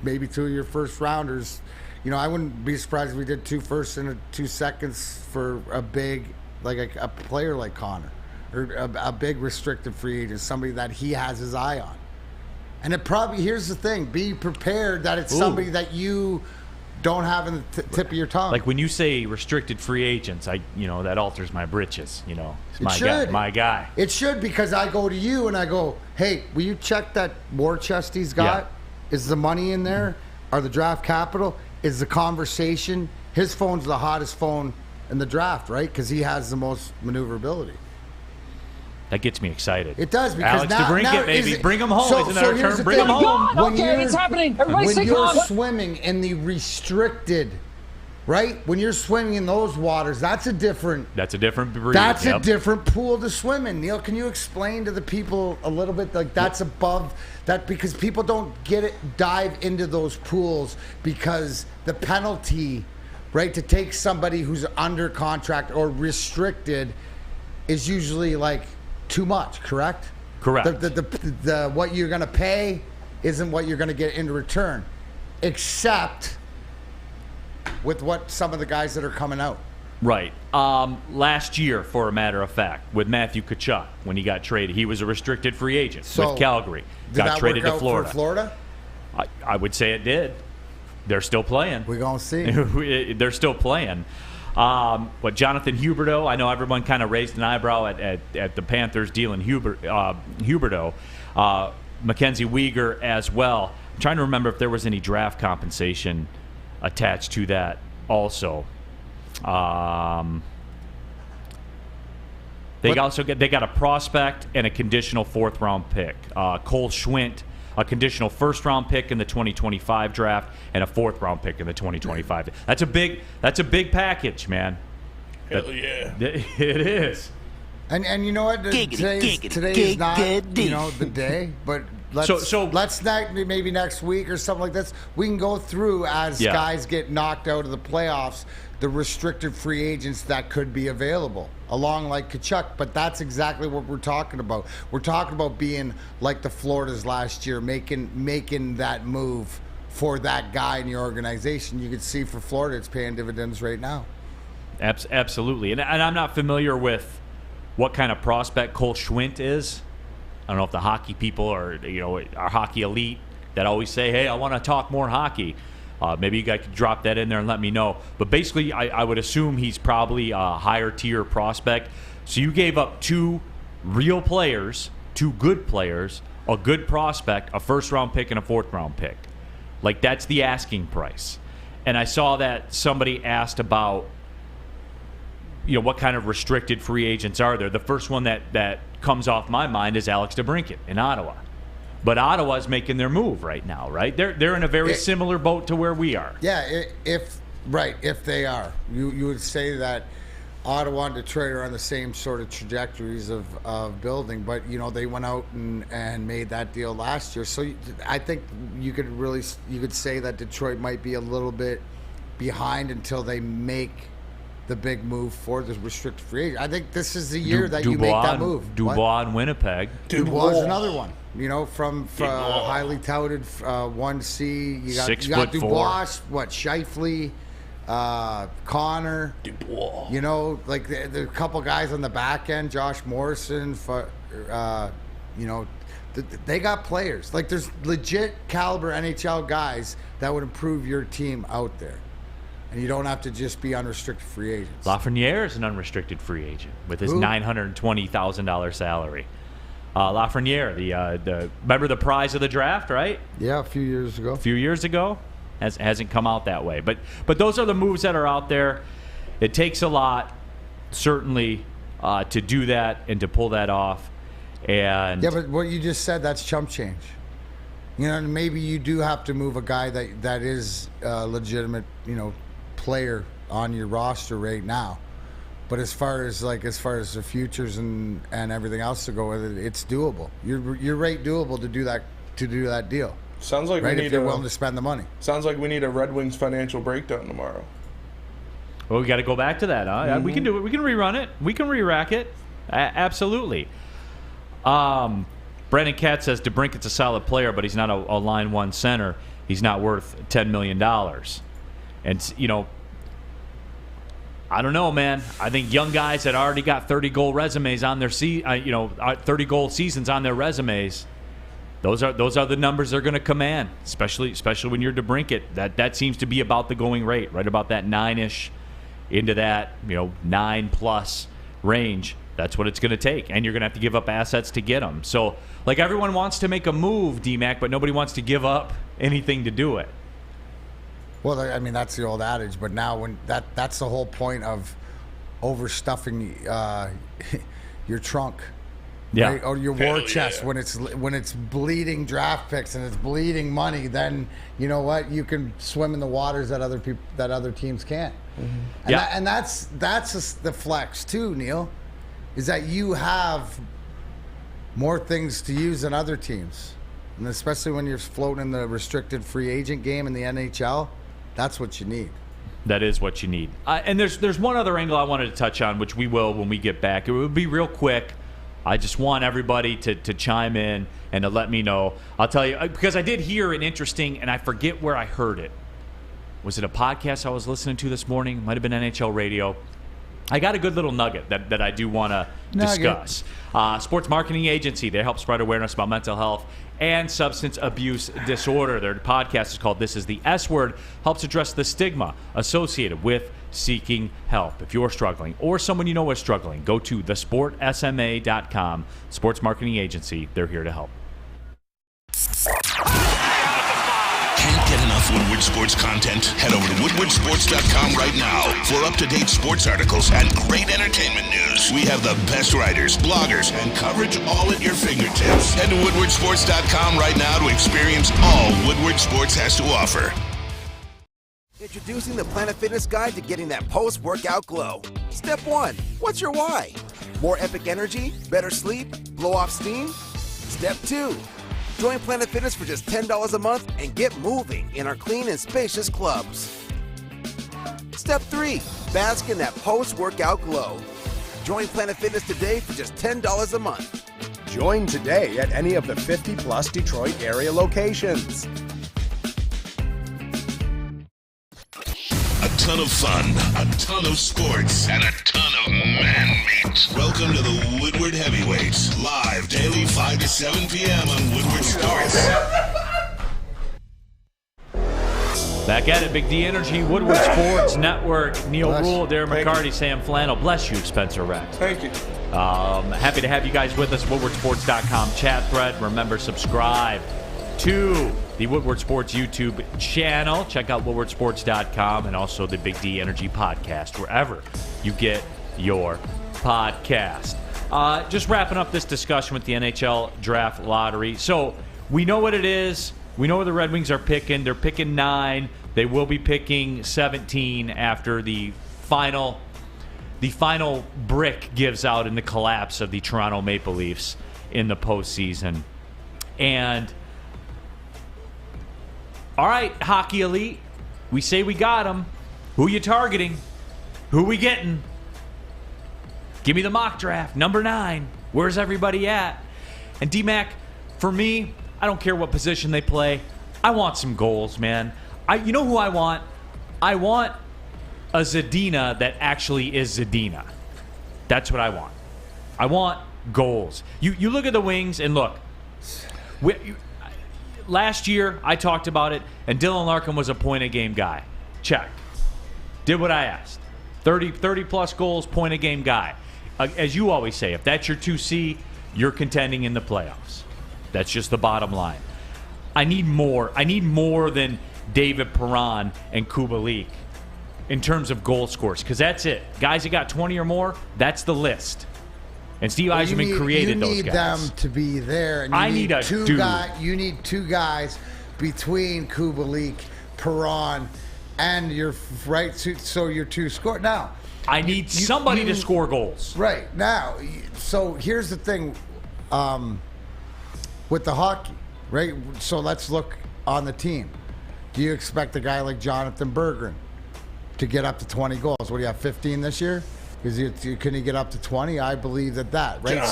maybe 2 of your first rounders. You know, I wouldn't be surprised if we did 2 firsts and 2 seconds for a big, like a player like Connor, or a big restricted free agent, somebody that he has his eye on. And it probably, here's the thing, be prepared that it's somebody that you don't have in the tip of your tongue. Like when you say restricted free agents, that alters my britches. You know, it's my guy. It should, because I go to you and I go, hey, will you check that war chest he's got? Yeah. Is the money in there? Are the draft capital? Is the conversation? His phone's the hottest phone in the draft, right? Because he has the most maneuverability. That gets me excited. It does, because Alex DeBrincat, baby. Bring him home. Isn't that a term? Bring him home. Okay, it's happening. Everybody when stay you're calm. swimming in the restricted, right? When you're swimming in those waters, that's a different breed. That's a different pool to swim in. Neal, can you explain to the people a little bit, like that's above that, because people don't dive into those pools because the penalty, right, to take somebody who's under contract or restricted is usually like too much, correct? Correct. The what you're going to pay isn't what you're going to get in return, except with what some of the guys that are coming out. Right. Last year, for a matter of fact, with Matthew Tkachuk, when he got traded, he was a restricted free agent with Calgary. Got traded to Florida. For Florida? I would say it did. They're still playing. We're going to see. They're still playing. But Jonathan Huberdeau, I know everyone kind of raised an eyebrow at the Panthers dealing Huberdeau. Mackenzie Weegar as well. I'm trying to remember if there was any draft compensation attached to that also. They got a prospect and a conditional 4th round pick. Cole Schwint, a conditional 1st round pick in the 2025 draft, and a 4th round pick in the 2025. That's a big package, man. Hell yeah. It is. And you know what? Today is not the day, but let's maybe next week or something like this, we can go through as guys get knocked out of the playoffs, the restricted free agents that could be available, along like Tkachuk. But that's exactly what we're talking about. We're talking about being like the Floridas last year, making that move for that guy in your organization. You can see for Florida, it's paying dividends right now. Absolutely. And I'm not familiar with what kind of prospect Cole Schwint is. I don't know if the hockey people are hockey elite that always say, hey, I want to talk more hockey. Maybe you guys could drop that in there and let me know. But basically, I would assume he's probably a higher tier prospect. So you gave up 2 real players, 2 good players, a good prospect, a 1st round pick, and a 4th round pick. Like, that's the asking price. And I saw that somebody asked about, what kind of restricted free agents are there. The first one that comes off my mind is Alex DeBrincat in Ottawa. But Ottawa's making their move right now, right? They're in a very similar boat to where we are. Yeah, if they are. You would say that Ottawa and Detroit are on the same sort of trajectories of building, but they went out and made that deal last year. So I think you could say that Detroit might be a little bit behind until they make the big move for the restricted free agent. I think this is the year that you make that move. Dubois in Winnipeg. Dubois is another one. From highly touted 1C. You got Dubois, Scheifele, Connor. Dubois. Like the couple guys on the back end, Josh Morrison. They got players. Like there's legit caliber NHL guys that would improve your team out there. And you don't have to just be unrestricted free agents. Lafreniere is an unrestricted free agent with his $920,000 salary. Lafreniere, remember the prize of the draft, right? Yeah, a few years ago. Hasn't come out that way. But those are the moves that are out there. It takes a lot, certainly, to do that and to pull that off. And yeah, but what you just said, that's chump change. Maybe you do have to move a guy that is a legitimate, player on your roster right now. But as far as the futures and everything else to go with it, it's doable. You're right, doable to do that deal. Sounds like right, we need if they're willing to spend the money. Sounds like we need a Red Wings financial breakdown tomorrow. Well, we got to go back to that. Huh? We can do it. We can rerun it. We can re-rack it. Absolutely. Brandon Katz says DeBrincat's a solid player, but he's not a line one center. He's not worth $10 million. And, you know, I don't know, man. I think young guys that already got 30-goal resumes on their 30-goal seasons on their resumes, those are the numbers they're going to command, especially when you're DeBrincat. That seems to be about the going rate, right about that 9-ish into that 9+ range. That's what it's going to take, and you're going to have to give up assets to get them. So, like, everyone wants to make a move, D-Mac, but nobody wants to give up anything to do it. Well, I mean, that's the old adage, but now when that's the whole point of overstuffing your trunk. Yeah. Right? Or your war chest when it's bleeding draft picks and it's bleeding money, then you know what, you can swim in the waters that other teams can't. Mm-hmm. And that's the flex too, Neal, is that you have more things to use than other teams, and especially when you're floating in the restricted free agent game in the NHL, that's what you need. That is what you need. And there's one other angle I wanted to touch on, which we will when we get back. It would be real quick. I just want everybody to chime in and to let me know. I'll tell you, because I did hear an interesting, and I forget where I heard it. Was it a podcast I was listening to this morning? It might have been NHL radio. I got a good little nugget that I do want to discuss. Sports marketing agency, they help spread awareness about mental health and substance abuse disorder. Their podcast is called This Is the S Word, helps address the stigma associated with seeking help. If you're struggling or someone you know is struggling, go to thesportsma.com. Sports marketing agency, they're here to help. Can't get enough Woodward Sports content? Head over to woodwardsports.com right now for up-to-date sports articles and great entertainment news. We have the best writers, bloggers, and coverage all at your fingertips. Head to woodwardsports.com right now to experience all Woodward Sports has to offer. Introducing the Planet Fitness Guide to getting that post-workout glow. Step 1. What's your why? More epic energy? Better sleep? Blow off steam? Step 2. Join Planet Fitness for just $10 a month and get moving in our clean and spacious clubs. Step 3. Bask in that post-workout glow. Join Planet Fitness today for just $10 a month. Join today at any of the 50-plus Detroit area locations. A ton of fun, a ton of sports, and a ton of man-meat. Welcome to the Woodward Heavyweights, live daily 5 to 7 p.m. on Woodward Sports. Back at it, Big D Energy, Woodward Sports Network. Neal Ruhl, Darren McCarty, Sam Flannel. Bless you, Spencer Rex. Thank you. Happy to have you guys with us. WoodwardSports.com chat thread. Remember, subscribe to the Woodward Sports YouTube channel. Check out woodwardsports.com and also the Big D Energy podcast, wherever you get your podcast. Just wrapping up this discussion with the NHL draft lottery. So we know what it is. We know where the Red Wings are picking. They're picking 9. They will be picking 17 after the final brick gives out in the collapse of the Toronto Maple Leafs in the postseason. And all right, Hockey Elite, we say we got them. Who you targeting? Who we getting? Give me the mock draft. Number 9. Where's everybody at? And D-Mac, for me, I don't care what position they play. I want some goals, man. You know who I want? I want a Zadina that actually is Zadina. That's what I want. I want goals. You look at the Wings, and look. Last year, I talked about it, and Dylan Larkin was a point-a-game guy. Check. Did what I asked. 30-plus goals, point-a-game guy. As you always say, if that's your 2C, you're contending in the playoffs. That's just the bottom line. I need more. I need more than David Perron and Kubalik in terms of goal scores, because that's it. Guys that got 20 or more, that's the list. And Steve Yzerman created those guys. You need them to be there. And I need a dude. You need 2 guys between Kubalik, Perron, and your right, so your 2 score. Now, I need somebody to score goals. Right. Now, so here's the thing with the hockey, right? So let's look on the team. Do you expect a guy like Jonathan Berggren to get up to 20 goals? What do you have, 15 this year? Can he get up to 20? I believe that, right?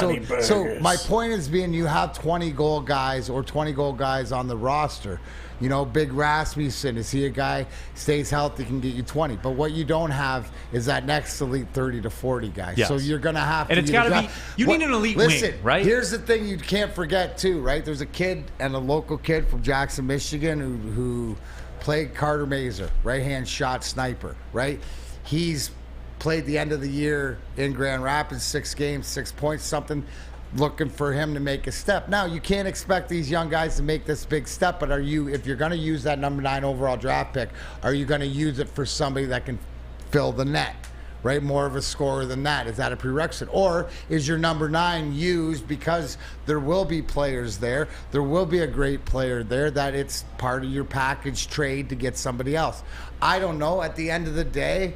So my point is being you have 20 goal guys or 20 goal guys on the roster. Big Rasmussen, is he a guy, stays healthy, can get you 20. But what you don't have is that next elite 30 to 40 guy. Yes. So you're going to have to. And it's got to be, you need an elite wing, right? Here's the thing you can't forget, too, right? There's a kid and a local kid from Jackson, Michigan who played Carter Mazer, right-hand shot sniper, right? He's played the end of the year in Grand Rapids, 6 games, 6 points, something, looking for him to make a step. Now, you can't expect these young guys to make this big step, but if you're going to use that number 9 overall draft pick, are you going to use it for somebody that can fill the net, right? More of a scorer than that. Is that a prerequisite? Or is your number 9 used because there will be players there, there will be a great player there, that it's part of your package trade to get somebody else? I don't know. At the end of the day,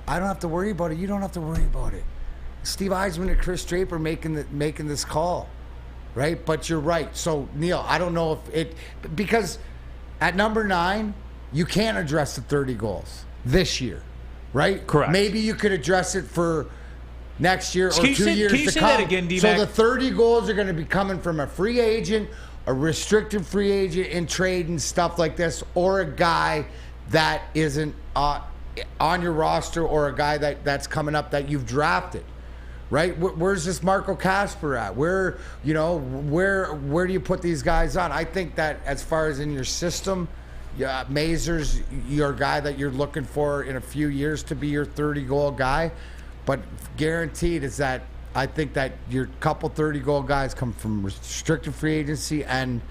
I don't have to worry about it. You don't have to worry about it. Steve Yzerman and Chris Draper making this call, right? But you're right. So, Neal, I don't know because at number 9, you can't address the 30 goals this year, right? Correct. Maybe you could address it for next year or 2 years to come. Can you say that again, D-Mac? So the 30 goals are going to be coming from a free agent, a restricted free agent in trade and stuff like this, or a guy that isn't on your roster, or a guy that's coming up that you've drafted, right? Where's this Marco Kasper at? Where do you put these guys on? I think that as far as in your system, Mazer's your guy that you're looking for in a few years to be your 30-goal guy, but guaranteed is that I think that your couple 30-goal guys come from restricted free agency and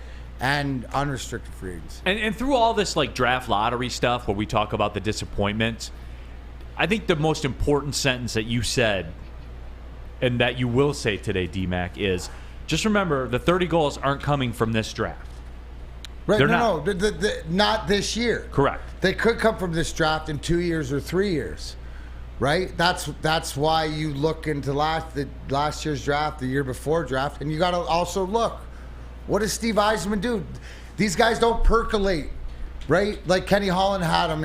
unrestricted free agency. And through all this like draft lottery stuff where we talk about the disappointments, I think the most important sentence that you said and that you will say today, D-Mac, is just remember the 30 goals aren't coming from this draft. Right, They're not this year. Correct. They could come from this draft in 2 years or 3 years, right? That's why you look into last year's draft, the year before draft, and you got to also look. What does Steve Yzerman do? These guys don't percolate, right? Like Kenny Holland had them,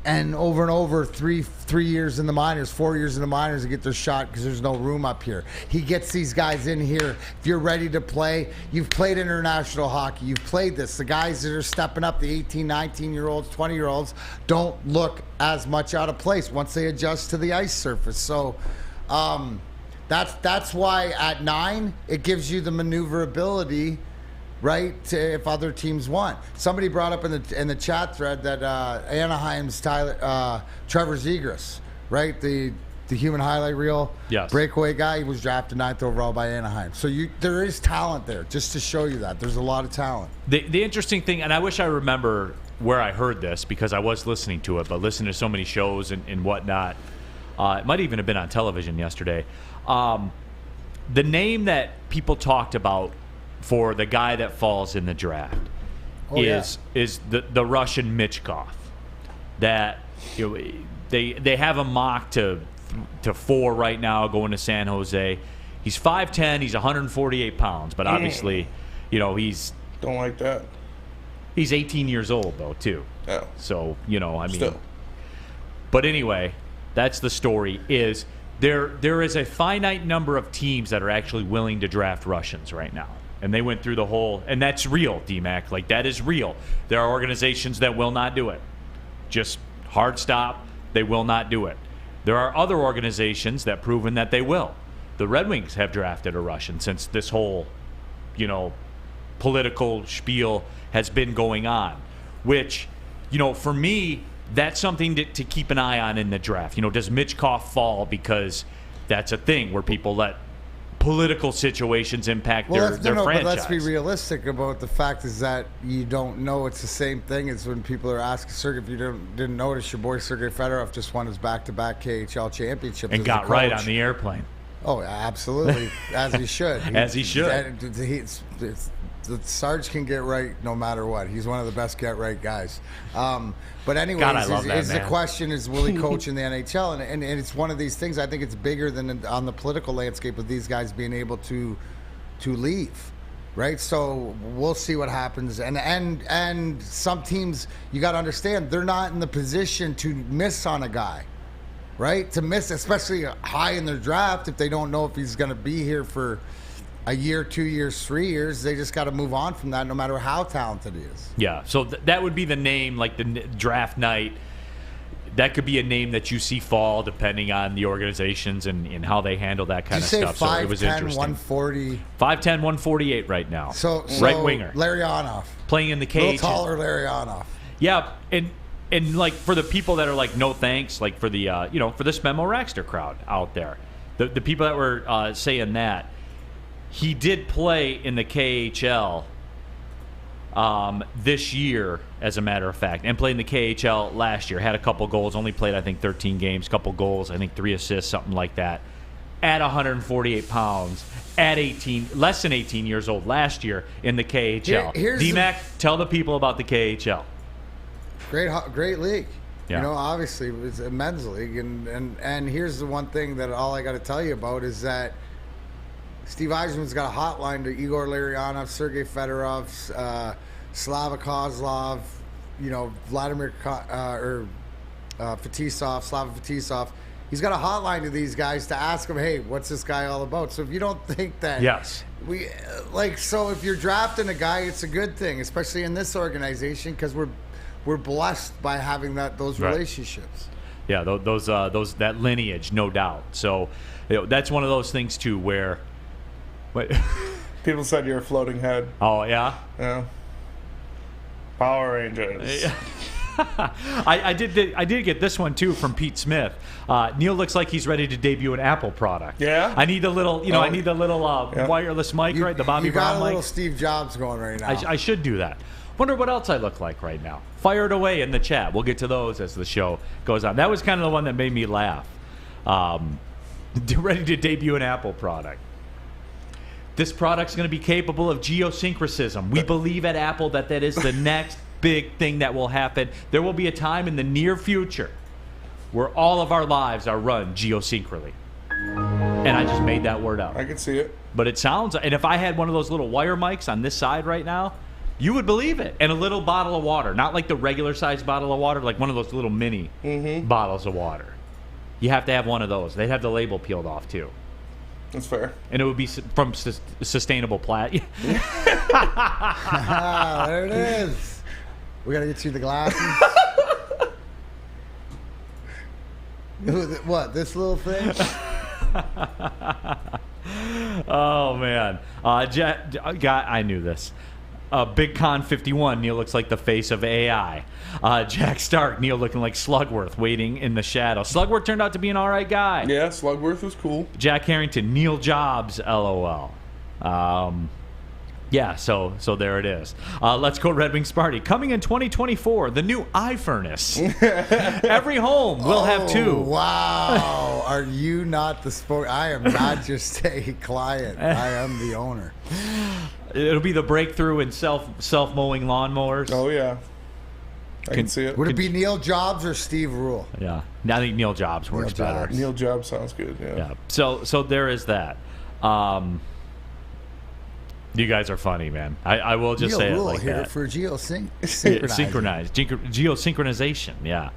and over 3 years in the minors, 4 years in the minors to get their shot because there's no room up here. He gets these guys in here. If you're ready to play, you've played international hockey, you've played this. The guys that are stepping up, the 18, 19-year-olds, 20-year-olds, don't look as much out of place once they adjust to the ice surface. So that's why at 9, it gives you the maneuverability, right, if other teams want. Somebody brought up in the chat thread that Anaheim's Trevor Zegras, right, the human highlight reel breakaway guy, he was drafted 9th overall by Anaheim. So there is talent there, just to show you that. There's a lot of talent. The interesting thing, and I wish I remember where I heard this because I was listening to it, but listening to so many shows and whatnot, it might even have been on television yesterday. The name that people talked about for the guy that falls in the draft is the Russian Michkov. That they have him mocked to 4 right now, going to San Jose. He's 5'10", he's 148 pounds, but obviously, he's don't like that. He's 18 years old though too. Oh. So I mean. Still. But anyway, that's the story. Is there is a finite number of teams that are actually willing to draft Russians right now. And they went through the whole, and that's real, D-Mac. Like, that is real. There are organizations that will not do it. Just hard stop, they will not do it. There are other organizations that proven that they will. The Red Wings have drafted a Russian since this whole, political spiel has been going on. Which, for me, that's something to keep an eye on in the draft. Does Michkov fall because that's a thing where people let political situations impact their franchise. But let's be realistic about the fact is that you don't know it's the same thing as when people are asking Sergei. If you didn't notice, your boy Sergei Fedorov just won his back-to-back KHL championships and got right on the airplane. Oh, absolutely, as he should. As he should. The Sarge can get right no matter what. He's one of the best get-right guys. But anyways, God, I love that, the question is, will he coach in the NHL? And it's one of these things, I think it's bigger than on the political landscape of these guys being able to leave, right? So we'll see what happens. And some teams, you got to understand, they're not in the position to miss on a guy, right? To miss, especially high in their draft, if they don't know if he's going to be here for a year, 2 years, 3 years, they just got to move on from that no matter how talented he is. Yeah, so that would be the name, like the draft night. That could be a name that you see fall depending on the organizations and how they handle that kind of stuff. So it was 5'10", interesting. 140. 5'10", 148 right now. So right winger. Larionov. Playing in the KHL. A little taller Larionov. Yeah, and like for the people that are like, no thanks, like for the, for this Memo Raxter crowd out there, the people that were saying that, he did play in the KHL this year, as a matter of fact, and played in the KHL last year. Had a couple goals, only played, I think, 13 games, couple goals, I think 3 assists, something like that. At 148 pounds, at less than 18 years old last year in the KHL. DMAC, tell the people about the KHL. Great league. Yeah. Obviously, it's a men's league. And here's the one thing that all I got to tell you about is that Steve Yzerman's got a hotline to Igor Larionov, Sergei Fedorov, Slava Kozlov, Vladimir Fetisov, Slava Fetisov. He's got a hotline to these guys to ask them, hey, what's this guy all about? So if you don't think that... Yes. So if you're drafting a guy, it's a good thing, especially in this organization, because we're blessed by having those relationships. Yeah, those that lineage, no doubt. So that's one of those things, too, where... People said you're a floating head. Oh, yeah? Yeah. Power Rangers. I did get this one, too, from Pete Smith. Neal looks like he's ready to debut an Apple product. Yeah? I need the little, wireless mic, right? The Bobby Brown mic. You got a little Steve Jobs going right now. I should do that. Wonder what else I look like right now. Fire it away in the chat. We'll get to those as the show goes on. That was kind of the one that made me laugh. Ready to debut an Apple product. This product's going to be capable of geosyncratism. We believe at Apple that is the next big thing that will happen. There will be a time in the near future where all of our lives are run geosynchronically. And I just made that word up. I can see it. But it sounds, and if I had one of those little wire mics on this side right now, you would believe it. And a little bottle of water. Not like the regular sized bottle of water, like one of those little mini bottles of water. You have to have one of those. They'd have the label peeled off, too. That's fair. And it would be from sustainable plastic. There it is. We got to get you the glasses. What, this little thing? Oh, man. I knew this. Big Con 51, Neal looks like the face of AI. Jack Stark, Neal looking like Slugworth, waiting in the shadow. Slugworth turned out to be an all right guy. Yeah, Slugworth was cool. Jack Harrington, Neal Jobs, LOL. Yeah, so there it is. Let's go Red Wing Sparty. Coming in 2024, the new iFurnace. Every home will have two. Wow. Are you not the sport? I am not just a client. I am the owner. It'll be the breakthrough in self-mowing lawnmowers. Oh, yeah. I can see it. Would it be Neal Jobs or Steve Ruhl? Yeah. I think Neal Jobs works better. Neal Jobs sounds good, yeah. So there is that. You guys are funny, man. I will just say it like here that. For geosynchronization, yeah.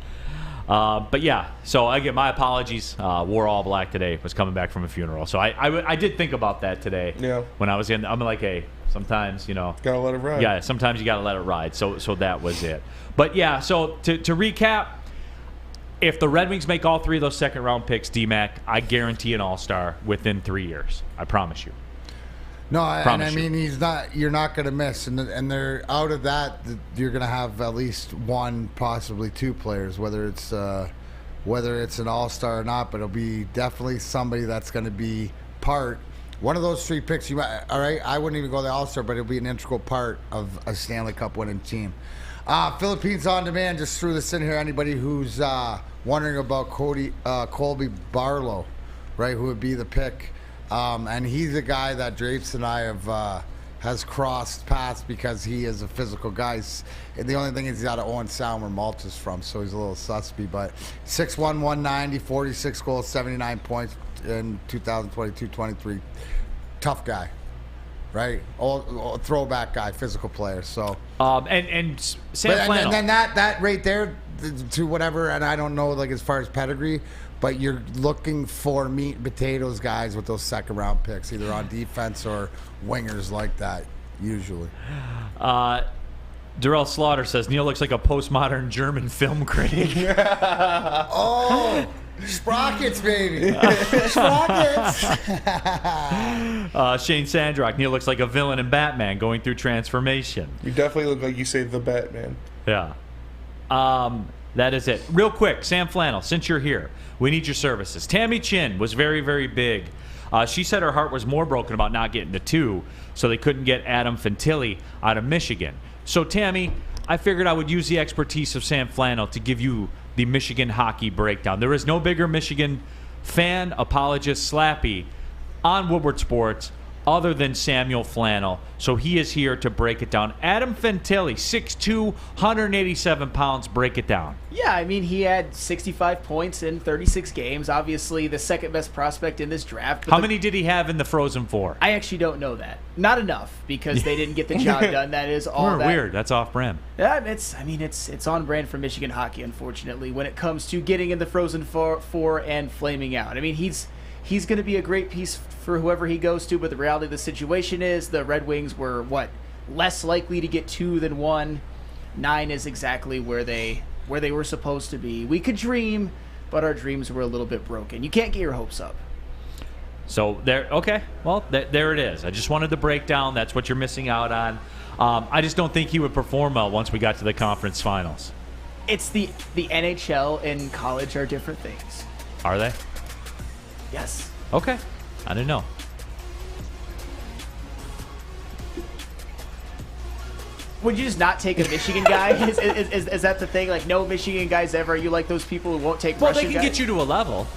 But yeah, so again, my apologies. Wore all black today. Was coming back from a funeral, so I did think about that today. Yeah. When I was in, I'm like, hey, sometimes gotta let it ride. Yeah, sometimes you gotta let it ride. So that was it. But yeah, so to recap, if the Red Wings make all 3 of those second round picks, DMAC, I guarantee an All-Star within 3 years. I promise you. No, and I mean you're not going to miss, and they're out of that. You're going to have at least 1, possibly 2 players, whether it's an all-star or not. But it'll be definitely somebody that's going to be part. One of those 3 picks, all right. I wouldn't even go the all-star, but it'll be an integral part of a Stanley Cup winning team. Philippines on Demand just threw this in here. Anybody who's wondering about Colby Barlow, right? Who would be the pick? And he's a guy that Drapes and I has crossed paths because he is a physical guy. The only thing is he's out of Owen Sound where Malta's from, so he's a little suspy. But 6'1", 190, 46 goals, 79 points in 2022-23. Tough guy. right? Old throwback guy, physical player. So, and Sam Flannel. And then that right there to whatever, and I don't know, like, as far as pedigree, but you're looking for meat and potatoes guys with those second round picks, either on defense or wingers like that, usually. Darrell Slaughter says Neal looks like a postmodern German film critic. Oh, sprockets, baby. Sprockets. Shane Sandrock, Neal looks like a villain in Batman going through transformation. You definitely look like you say the Batman. Yeah. That is it. Real quick, Sam Flannel, since you're here, we need your services. Tammy Chin was very, very big. She said her heart was more broken about not getting to 2, so they couldn't get Adam Fantilli out of Michigan. So, Tammy, I figured I would use the expertise of Sam Flannel to give you the Michigan hockey breakdown. There is no bigger Michigan fan, apologist, slappy on Woodward Sports other than Samuel Flannel. So he is here to break it down. Adam Fantilli, 6'2", 187 pounds, break it down. Yeah, I mean, he had 65 points in 36 games. Obviously, the second best prospect in this draft. How many did he have in the Frozen Four? I actually don't know that. Not enough, because they didn't get the job done. That is all that. Weird. That's off-brand. Yeah, it's on brand for Michigan hockey, unfortunately, when it comes to getting in the Frozen Four and flaming out. I mean, he's going to be a great piece for whoever he goes to, but the reality of the situation is the Red Wings were, less likely to get 2 than 1. 9 is exactly where they were supposed to be. We could dream, but our dreams were a little bit broken. You can't get your hopes up. So there, okay. Well, there it is. I just wanted to break down. That's what you're missing out on. I just don't think he would perform well once we got to the conference finals. It's the NHL and college are different things. Are they? Yes. Okay. I didn't know. Would you just not take a Michigan guy? Is that the thing? Like, no Michigan guys ever? Are you like those people who won't take Russian guys? Well, they can get you to a level.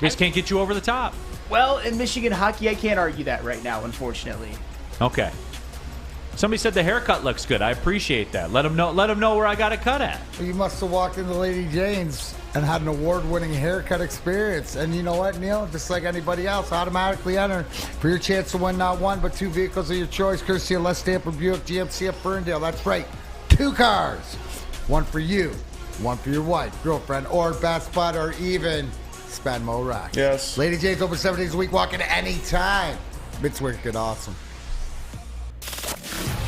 Just can't get you over the top. Well, in Michigan hockey, I can't argue that right now, unfortunately. Okay. Somebody said the haircut looks good. I appreciate that. Let them know where I got it cut at. Well, you must have walked into Lady Jane's and had an award-winning haircut experience. And you know what, Neal? Just like anybody else, automatically enter for your chance to win not 1 but 2 vehicles of your choice, courtesy of Les Stamper Buick GMC of Ferndale. That's right, 2 cars. 1 for you, 1 for your wife, girlfriend, or best bud, or even Spadmo Rack. Yes. Lady Jane's open 7 days a week, walk in anytime. It's wicked awesome.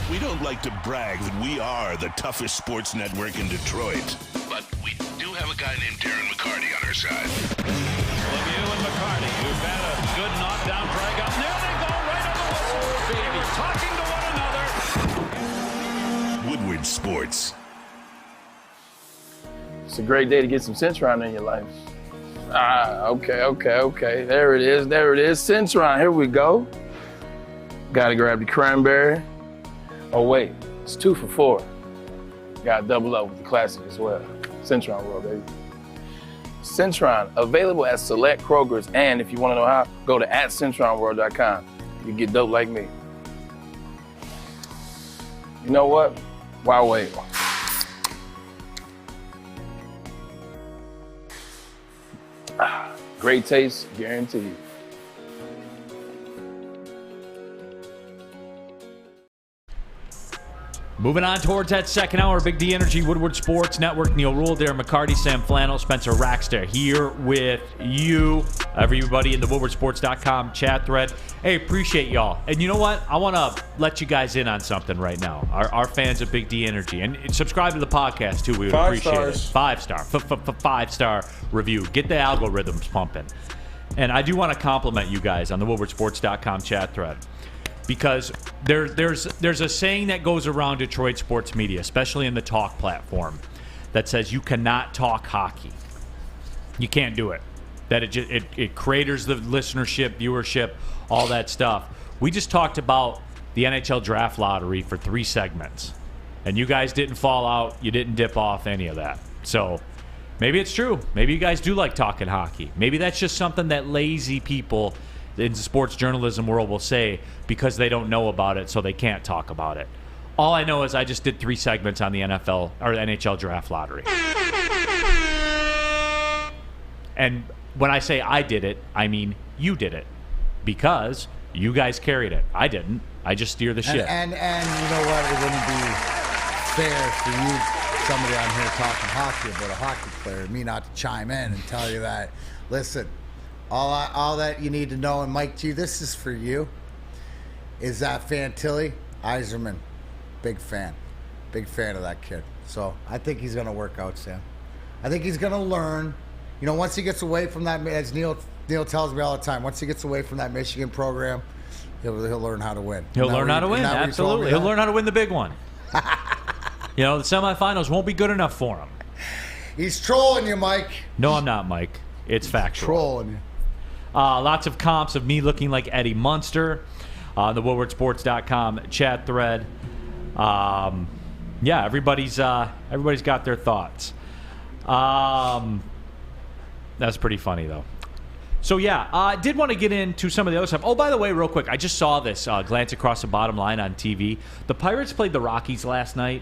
We don't like to brag that we are the toughest sports network in Detroit, but we do have a guy named Darren McCarty on our side. Lemieux and McCarty, who've had a good knockdown drag up. There they go, right on the whistle. They were talking to one another. Woodward Sports. It's a great day to get some Centron in your life. Okay. There it is. Centron, here we go. Gotta grab the cranberry. Oh wait, it's 2 for $4. Gotta double up with the classic as well. Centron World, baby. Centron, available at select Kroger's, and if you wanna know how, go to @CentronWorld.com. You get dope like me. You know what? Why wait? Great taste, guaranteed. Moving on towards that second hour, Big D Energy, Woodward Sports Network, Neal Ruhl, Darren McCarty, Sam Flannel, Spencer Rackster here with you, everybody in the WoodwardSports.com chat thread. Hey, appreciate y'all. And you know what? I want to let you guys in on something right now. Our fans of Big D Energy. And subscribe to the podcast, too. We would appreciate it. 5-star. 5-star review. Get the algorithms pumping. And I do want to compliment you guys on the WoodwardSports.com chat thread. Because there's a saying that goes around Detroit sports media, especially in the talk platform, that says you cannot talk hockey. You can't do it. That it craters the listenership, viewership, all that stuff. We just talked about the NHL draft lottery for 3 segments. And you guys didn't fall out. You didn't dip off any of that. So maybe it's true. Maybe you guys do like talking hockey. Maybe that's just something that lazy people in the sports journalism world will say because they don't know about it, so they can't talk about it. All I know is I just did 3 segments on the NFL or the NHL draft lottery. And when I say I did it, I mean you did it. Because You guys carried it. I didn't. I just steer the ship. And you know what? It wouldn't be fair for you, somebody on here talking hockey about a hockey player, me not to chime in and tell you that, listen, all that you need to know, and Mike G, this is for you, is that Fantilli, Yzerman, big fan of that kid. So I think he's going to work out, Sam. I think he's going to learn. You know, once he gets away from that, as Neal tells me all the time, once he gets away from that Michigan program, he'll learn how to win. He'll learn how to win, absolutely. He'll learn how to win the big one. You know, the semifinals won't be good enough for him. He's trolling you, Mike. No, I'm not, Mike. It's factual. Trolling you. Lots of comps of me looking like Eddie Munster on the WoodwardSports.com chat thread. Yeah, everybody's got their thoughts. That's pretty funny, though. So, yeah, I did want to get into some of the other stuff. Oh, by the way, real quick, I just saw this glance across the bottom line on TV. The Pirates played the Rockies last night.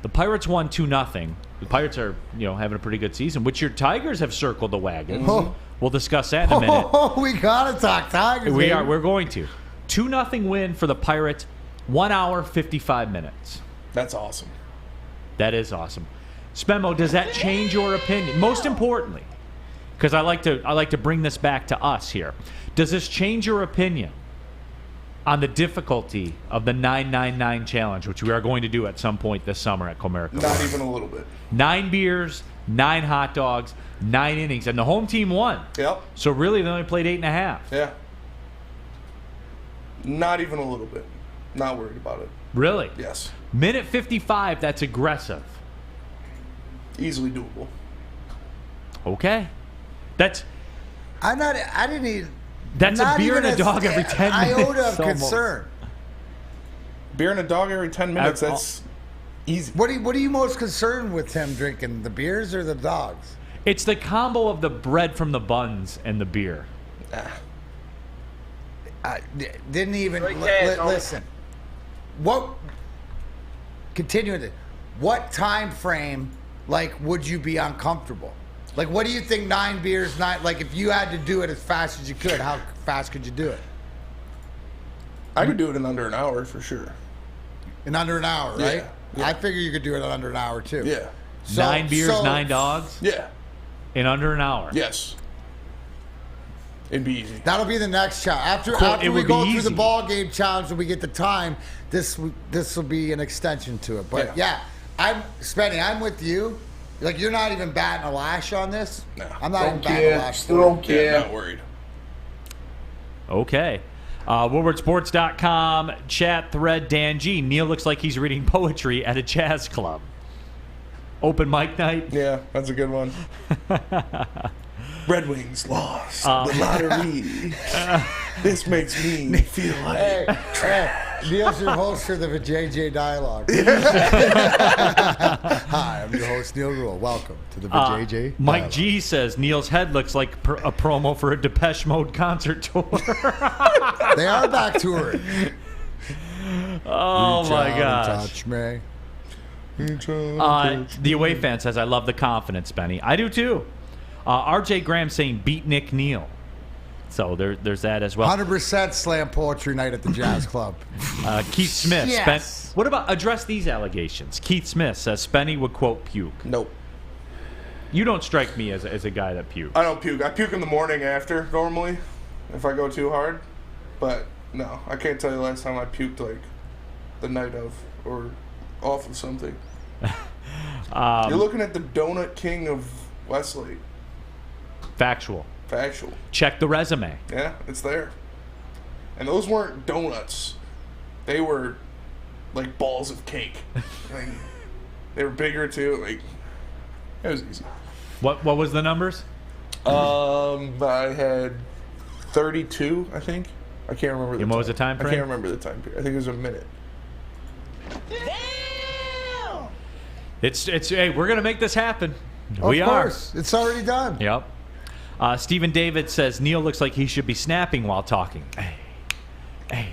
The Pirates won 2-0. The Pirates are, having a pretty good season, which your Tigers have circled the wagons. Oh. We'll discuss that in a minute. Oh, we got to talk Tigers. We're going to. 2-0 win for the Pirates, 1 hour, 55 minutes. That's awesome. That is awesome. Spenmo, does that change your opinion? Most importantly, because I like to bring this back to us here. Does this change your opinion on the difficulty of the 9-9-9 challenge, which we are going to do at some point this summer at Comerica? Not even a little bit. 9 beers, 9 hot dogs, 9 innings, and the home team won. Yep. So really, they only played 8.5. Yeah. Not even a little bit. Not worried about it. Really? Yes. Minute 55, that's aggressive. Easily doable. Okay. That's I didn't even. That's not a beer even and a dog every 10 minutes. Iota of almost. concern. Beer and a dog every 10 minutes. That's easy. What are you most concerned with him drinking? The beers or the dogs? It's the combo of the bread from the buns and the beer. I didn't even listen. What? Continuing it. What time frame? Would you be uncomfortable? What do you think 9 beers, if you had to do it as fast as you could, how fast could you do it? I could do it in under an hour for sure. In under an hour, right? Yeah. I figure you could do it in under an hour, too. Yeah. 9 beers, 9 dogs? Yeah. In under an hour? Yes. It'd be easy. That'll be the next challenge. After we go through the ball game challenge and we get the time, this will be an extension to it. But, I'm with you. You're not even batting a lash on this? No. I'm not even batting a lash. Still don't care. Not worried. Okay. WoodwardSports.com chat thread Dan G. Neal looks like he's reading poetry at a jazz club. Open mic night? Yeah, that's a good one. Red Wings lost the lottery. This makes me feel like Neal's your host for the JJ Dialogue. Hi, I'm your host, Neal Ruhl. Welcome to the JJ Mike G says Neal's head looks like a promo for a Depeche Mode concert tour. They are back touring. Oh, my gosh. Touch me. The away fan says, I love the confidence, Benny. I do, too. RJ Graham saying, beat Nick Neal. So there's that as well. 100% slam poetry night at the Jazz Club. Keith Smith. Yes. What about address these allegations? Keith Smith says Spenny would, quote, puke. Nope. You don't strike me as a guy that pukes. I don't puke. I puke in the morning after, normally, if I go too hard. But, no, I can't tell you the last time I puked, the night of or off of something. You're looking at the Donut King of Westlake. Factual. Check the resume. Yeah, it's there. And those weren't donuts. They were balls of cake. They were bigger too. It was easy. What was the numbers? I had 32, I think. I can't remember the what was the time frame? I can't remember the time period. I think it was a minute. Damn! It's hey, we're gonna make this happen. Of course. It's already done. Yep. Stephen David says Neal looks like he should be snapping while talking. Hey.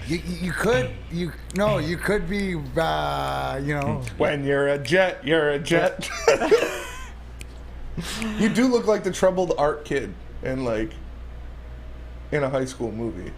You could be, When you're a jet, you're a jet. You do look like the troubled art kid in a high school movie.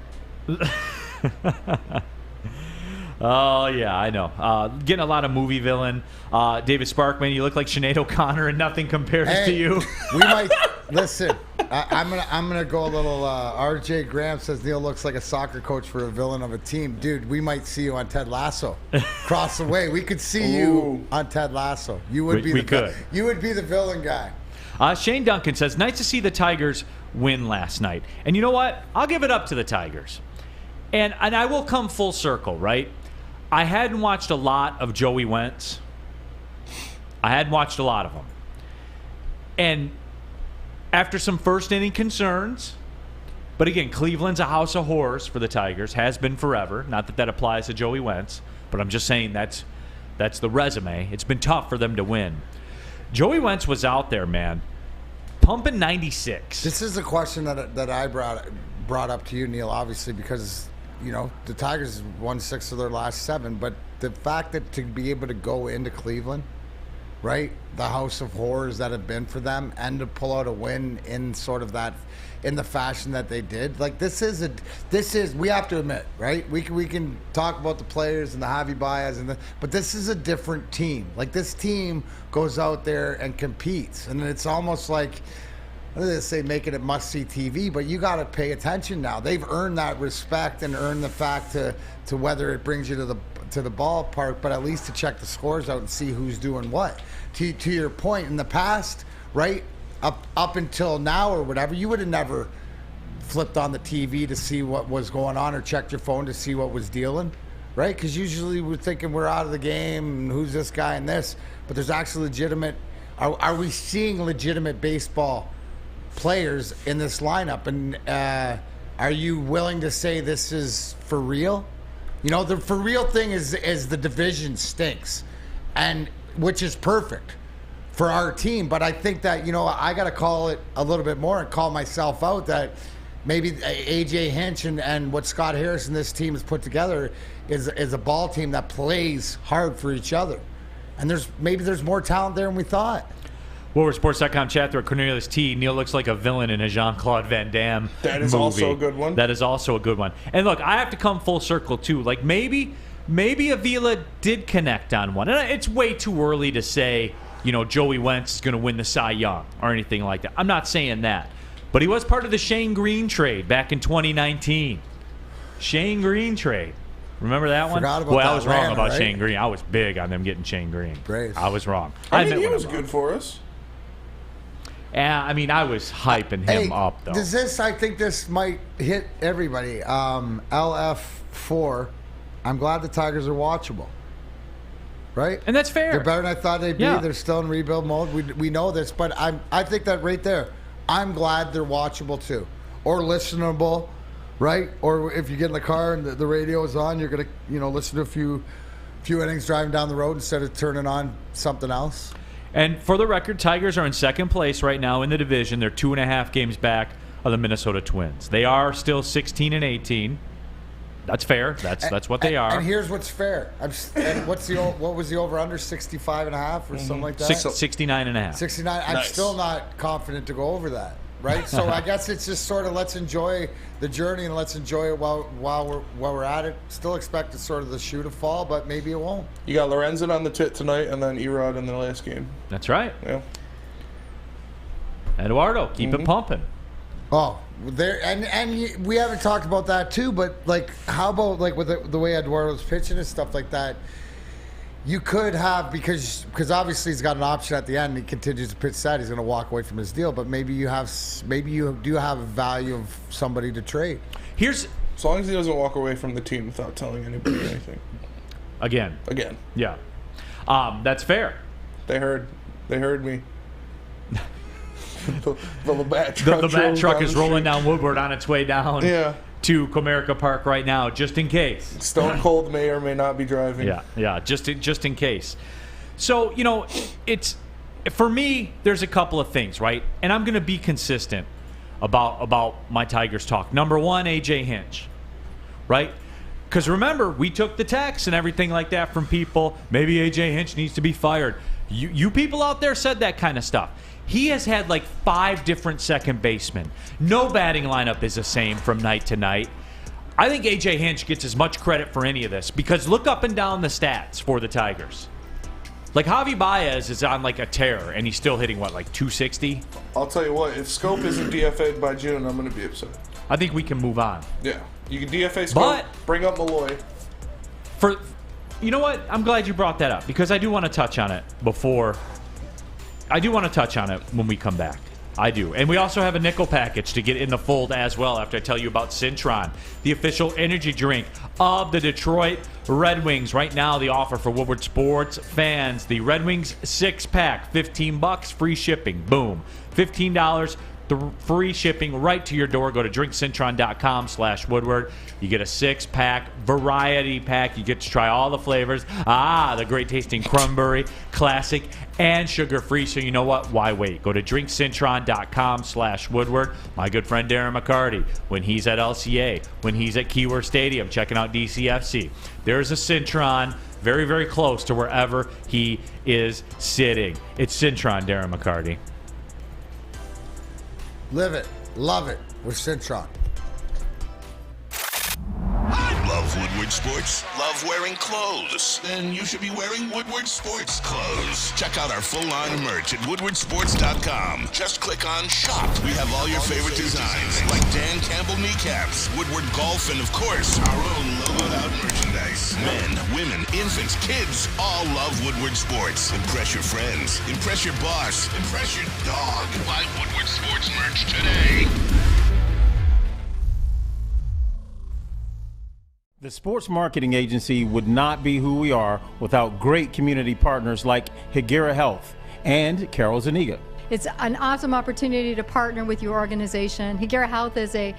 Oh, yeah, I know. Getting a lot of movie villain. David Sparkman, you look like Sinead O'Connor and nothing compares to you. We might listen. I'm gonna go a little. RJ Graham says Neal looks like a soccer coach for a villain of a team. Dude, we might see you on Ted Lasso. Cross the way, we could see you on Ted Lasso. You would You would be the villain guy. Shane Duncan says, nice to see the Tigers win last night. And you know what? I'll give it up to the Tigers. And I will come full circle, right? I hadn't watched a lot of Joey Wentz. I hadn't watched a lot of them. And after some first inning concerns, but again, Cleveland's a house of horrors for the Tigers, has been forever. Not that applies to Joey Wentz, but I'm just saying that's the resume. It's been tough for them to win. Joey Wentz was out there, man, pumping 96. This is a question that I brought up to you, Neal, obviously, because the Tigers won 6 of their last 7, but the fact that to be able to go into Cleveland, right, the house of horrors that have been for them, and to pull out a win in sort of that, in the fashion that they did, this is we have to admit, right, we can talk about the players and the Javi Baez but this is a different team. This team goes out there and competes, and it's almost like, I don't say making it must-see TV, but you got to pay attention now. They've earned that respect and earned the fact to whether it brings you to the ballpark, but at least to check the scores out and see who's doing what. To your point, in the past, right, up until now or whatever, you would have never flipped on the TV to see what was going on or checked your phone to see what was dealing, right? Because usually we're thinking we're out of the game and who's this guy and this, but there's actually legitimate. Are we seeing legitimate baseball players in this lineup, and are you willing to say this is for real? The for real thing is the division stinks, and which is perfect for our team. But I think that I got to call it a little bit more and call myself out that maybe AJ Hinch and what Scott Harris and this team has put together is a ball team that plays hard for each other, and there's more talent there than we thought. WoodwardSports.com chat through Cornelius T. Neal looks like a villain in a Jean-Claude Van Damme That is movie. also a good one. That is also a good one. And look, I have to come full circle too. Maybe Avila did connect on one. And it's way too early to say, Joey Wentz is going to win the Cy Young or anything like that. I'm not saying that. But he was part of the Shane Green trade back in 2019. Shane Green trade. Remember that one? Forgot about that. I was wrong about right? Shane Green. I was big on them getting Shane Green. Braves. I was wrong. I mean, he was good for us. Yeah, I mean, I was hyping him up, though. I think this might hit everybody. LF4, I'm glad the Tigers are watchable. Right? And that's fair. They're better than I thought they'd be. Yeah. They're still in rebuild mode. We know this, but I think that right there, I'm glad they're watchable too. Or listenable, right? Or if you get in the car and the radio is on, you're going to listen to a few innings driving down the road instead of turning on something else. And for the record, Tigers are in second place right now in the division. They're 2.5 games back of the Minnesota Twins. They are still 16-18. That's fair. That's what they are. And here's what's fair. What was the over/under? 65.5 or something like that. 69.5. 69. I'm Nice. still not confident to go over that. Right. So I guess it's just sort of let's enjoy the journey and let's enjoy it while we're at it. Still expect sort of the shoe to fall, but maybe it won't. You got Lorenzen on the tit tonight, and then Erod in the last game. That's right. Yeah. Eduardo, keep it pumping. Oh, there and we haven't talked about that too. But how about with the way Eduardo's pitching and stuff like that? You could have because obviously he's got an option at the end. He continues to pitch that he's going to walk away from his deal. But maybe you do have a value of somebody to trade. Here's as long as he doesn't walk away from the team without telling anybody anything. Again. Yeah. That's fair. They heard me. the Labatt truck is rolling down Woodward on its way down to Comerica Park right now, just in case. Stone Cold may or may not be driving. Yeah, just in case. So, it's for me, there's a couple of things, right? And I'm going to be consistent about my Tigers talk. Number one, AJ Hinch, right? Because remember, we took the text and everything like that from people. Maybe AJ Hinch needs to be fired. You people out there said that kind of stuff. He has had like 5 different second basemen. No batting lineup is the same from night to night. I think A.J. Hinch gets as much credit for any of this because look up and down the stats for the Tigers. Like Javi Baez is on like a tear, and he's still hitting, what, like 260? I'll tell you what, if Scope isn't DFA'd by June, I'm going to be upset. I think we can move on. Yeah. You can DFA Scope, but bring up Malloy. You know what? I'm glad you brought that up because I do want to touch on it when we come back. I do. And we also have a nickel package to get in the fold as well after I tell you about Cintron, the official energy drink of the Detroit Red Wings. Right now, the offer for Woodward Sports fans, the Red Wings 6-pack, $15, free shipping. Boom. $15, the free shipping right to your door. Go to drinkcintron.com/Woodward. You get a 6-pack variety pack. You get to try all the flavors. The great tasting Crumberry, Classic, and sugar-free. So you know what? Why wait? Go to drinkcintron.com/Woodward. My good friend Darren McCarty, when he's at LCA, when he's at Keyworth Stadium, checking out DCFC, there's a Cintron very, very close to wherever he is sitting. It's Cintron, Darren McCarty. Live it. Love it with Cintron. Love Woodward Sports? Love wearing clothes? Then you should be wearing Woodward Sports clothes. Check out our full line of merch at woodwardsports.com. Just click on Shop. We have all your favorite designs, like Dan Campbell kneecaps, Woodward Golf, and of course, our own logoed out merchandise. Men, women, infants, kids, all love Woodward Sports. Impress your friends. Impress your boss. Impress your dog. Buy Woodward Sports merch today. The sports marketing agency would not be who we are without great community partners like Higuera Health and Carol Zuniga. It's an awesome opportunity to partner with your organization. Higuera Health is a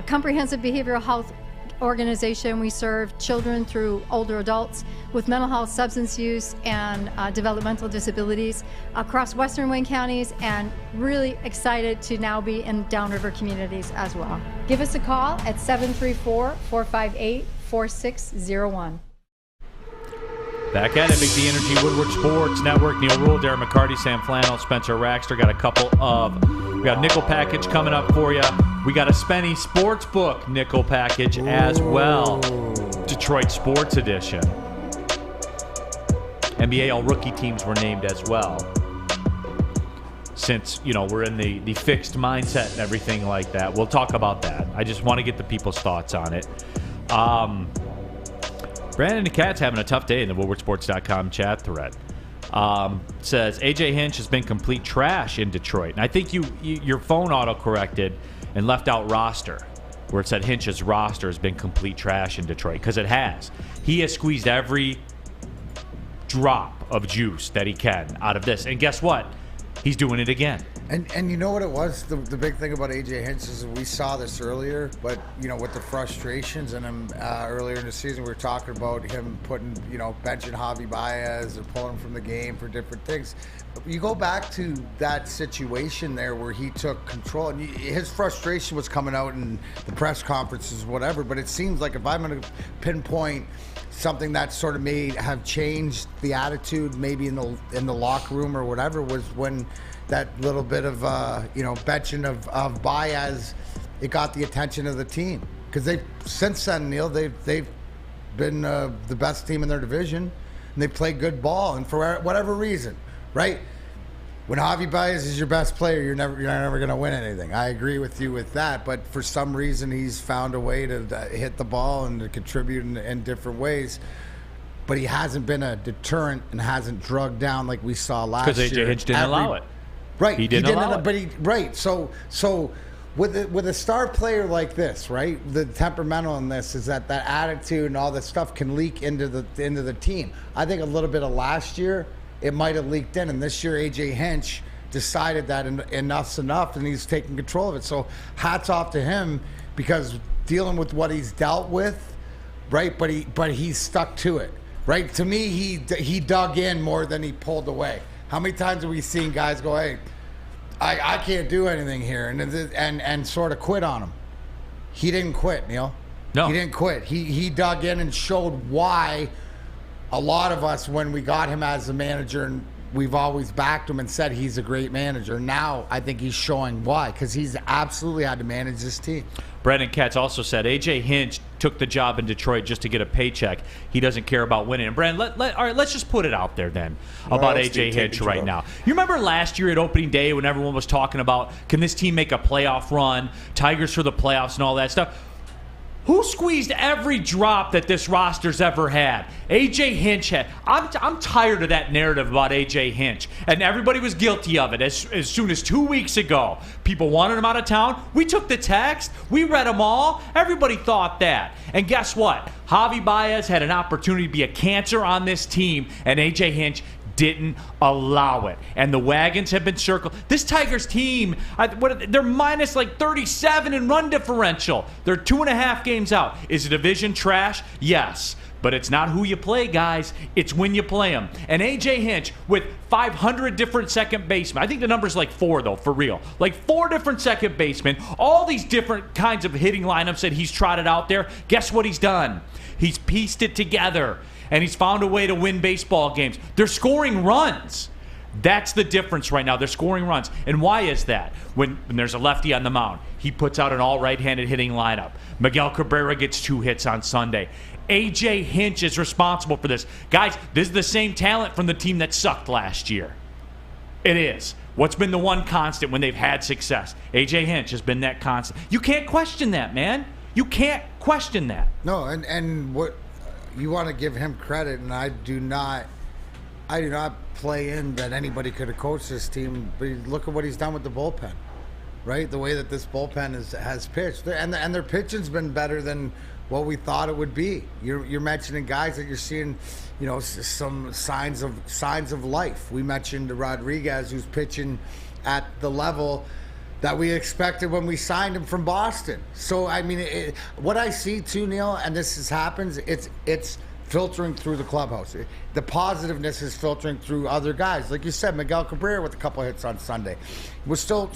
comprehensive behavioral health organization. We serve children through older adults with mental health, substance use, and developmental disabilities across Western Wayne counties, and really excited to now be in Downriver communities as well. Give us a call at 734-458-4601. Back at it, Big D Energy, Woodward Sports Network. Neal Ruhl, Darren McCarty, Sam Flannel, Spencer Raxter. Got we got a nickel package coming up for you. We got a Spenny Sportsbook nickel package as well. Detroit Sports Edition. NBA All-Rookie teams were named as well. Since, we're in the fixed mindset and everything like that. We'll talk about that. I just want to get the people's thoughts on it. Brandon the Cat's having a tough day in the WoodwardSports.com chat thread. Says, A.J. Hinch has been complete trash in Detroit. And I think your phone auto-corrected and left out roster, where it said Hinch's roster has been complete trash in Detroit, because it has. He has squeezed every drop of juice that he can out of this. And guess what? He's doing it again. And you know what it was? The big thing about A.J. Hinch is we saw this earlier, but, with the frustrations and him earlier in the season, we were talking about him putting, benching Javi Baez or pulling him from the game for different things. You go back to that situation there where he took control, and his frustration was coming out in the press conferences, whatever, but it seems like if I'm going to pinpoint something that sort of have changed the attitude maybe in the locker room or whatever, was when that little bit of benching of Baez, it got the attention of the team, because since then, Neal, they've been the best team in their division, and they play good ball, and for whatever reason, right? When Javi Baez is your best player, you're never going to win anything. I agree with you with that, but for some reason he's found a way to hit the ball and to contribute in different ways. But he hasn't been a deterrent and hasn't drugged down like we saw last year. Because A.J. Hinch didn't allow it. Right. He didn't allow it. But right. So with a star player like this, right, the temperamental in this is that attitude and all that stuff can leak into the team. I think a little bit of last year, it might have leaked in, and this year A.J. Hinch decided that enough's enough, and he's taking control of it. So hats off to him, because dealing with what he's dealt with, right? But he's stuck to it, right? To me, he dug in more than he pulled away. How many times have we seen guys go, "Hey, I can't do anything here," and sort of quit on him? He didn't quit, Neal. No, he didn't quit. He dug in and showed why. A lot of us, when we got him as the manager, and we've always backed him and said he's a great manager. Now I think he's showing why, because he's absolutely had to manage this team. Brandon Katz also said A.J. Hinch took the job in Detroit just to get a paycheck. He doesn't care about winning. And Brandon, all right, let's just put it out there then about A.J. Hinch right now. You remember last year at opening day when everyone was talking about, can this team make a playoff run, Tigers for the playoffs and all that stuff? Who squeezed every drop that this roster's ever had? A.J. Hinch had. I'm tired of that narrative about A.J. Hinch. And everybody was guilty of it as soon as 2 weeks ago. People wanted him out of town. We took the text. We read them all. Everybody thought that. And guess what? Javi Baez had an opportunity to be a cancer on this team, and A.J. Hinch didn't allow it. And the wagons have been circled. This Tigers team, they're minus like 37 in run differential. They're 2.5 games out. Is the division trash? Yes. But it's not who you play, guys. It's when you play them. And A.J. Hinch with 500 different second basemen. I think the number's like 4, though, for real. Like 4 different second basemen. All these different kinds of hitting lineups that he's trotted out there. Guess what he's done? He's pieced it together. And he's found a way to win baseball games. They're scoring runs. That's the difference right now. They're scoring runs. And why is that? When there's a lefty on the mound, he puts out an all right-handed hitting lineup. Miguel Cabrera gets 2 hits on Sunday. A.J. Hinch is responsible for this. Guys, this is the same talent from the team that sucked last year. It is. What's been the one constant when they've had success? A.J. Hinch has been that constant. You can't question that, man. You can't question that. No, and what... You want to give him credit, and I do not play in that anybody could have coached this team. But look at what he's done with the bullpen, right? The way that this bullpen has pitched, and their pitching's been better than what we thought it would be. You're mentioning guys that you're seeing, some signs of life. We mentioned Rodriguez, who's pitching at the level that we expected when we signed him from Boston. So, I mean, what I see too, Neal, and this happens, it's filtering through the clubhouse. The positiveness is filtering through other guys. Like you said, Miguel Cabrera with a couple hits on Sunday. We're still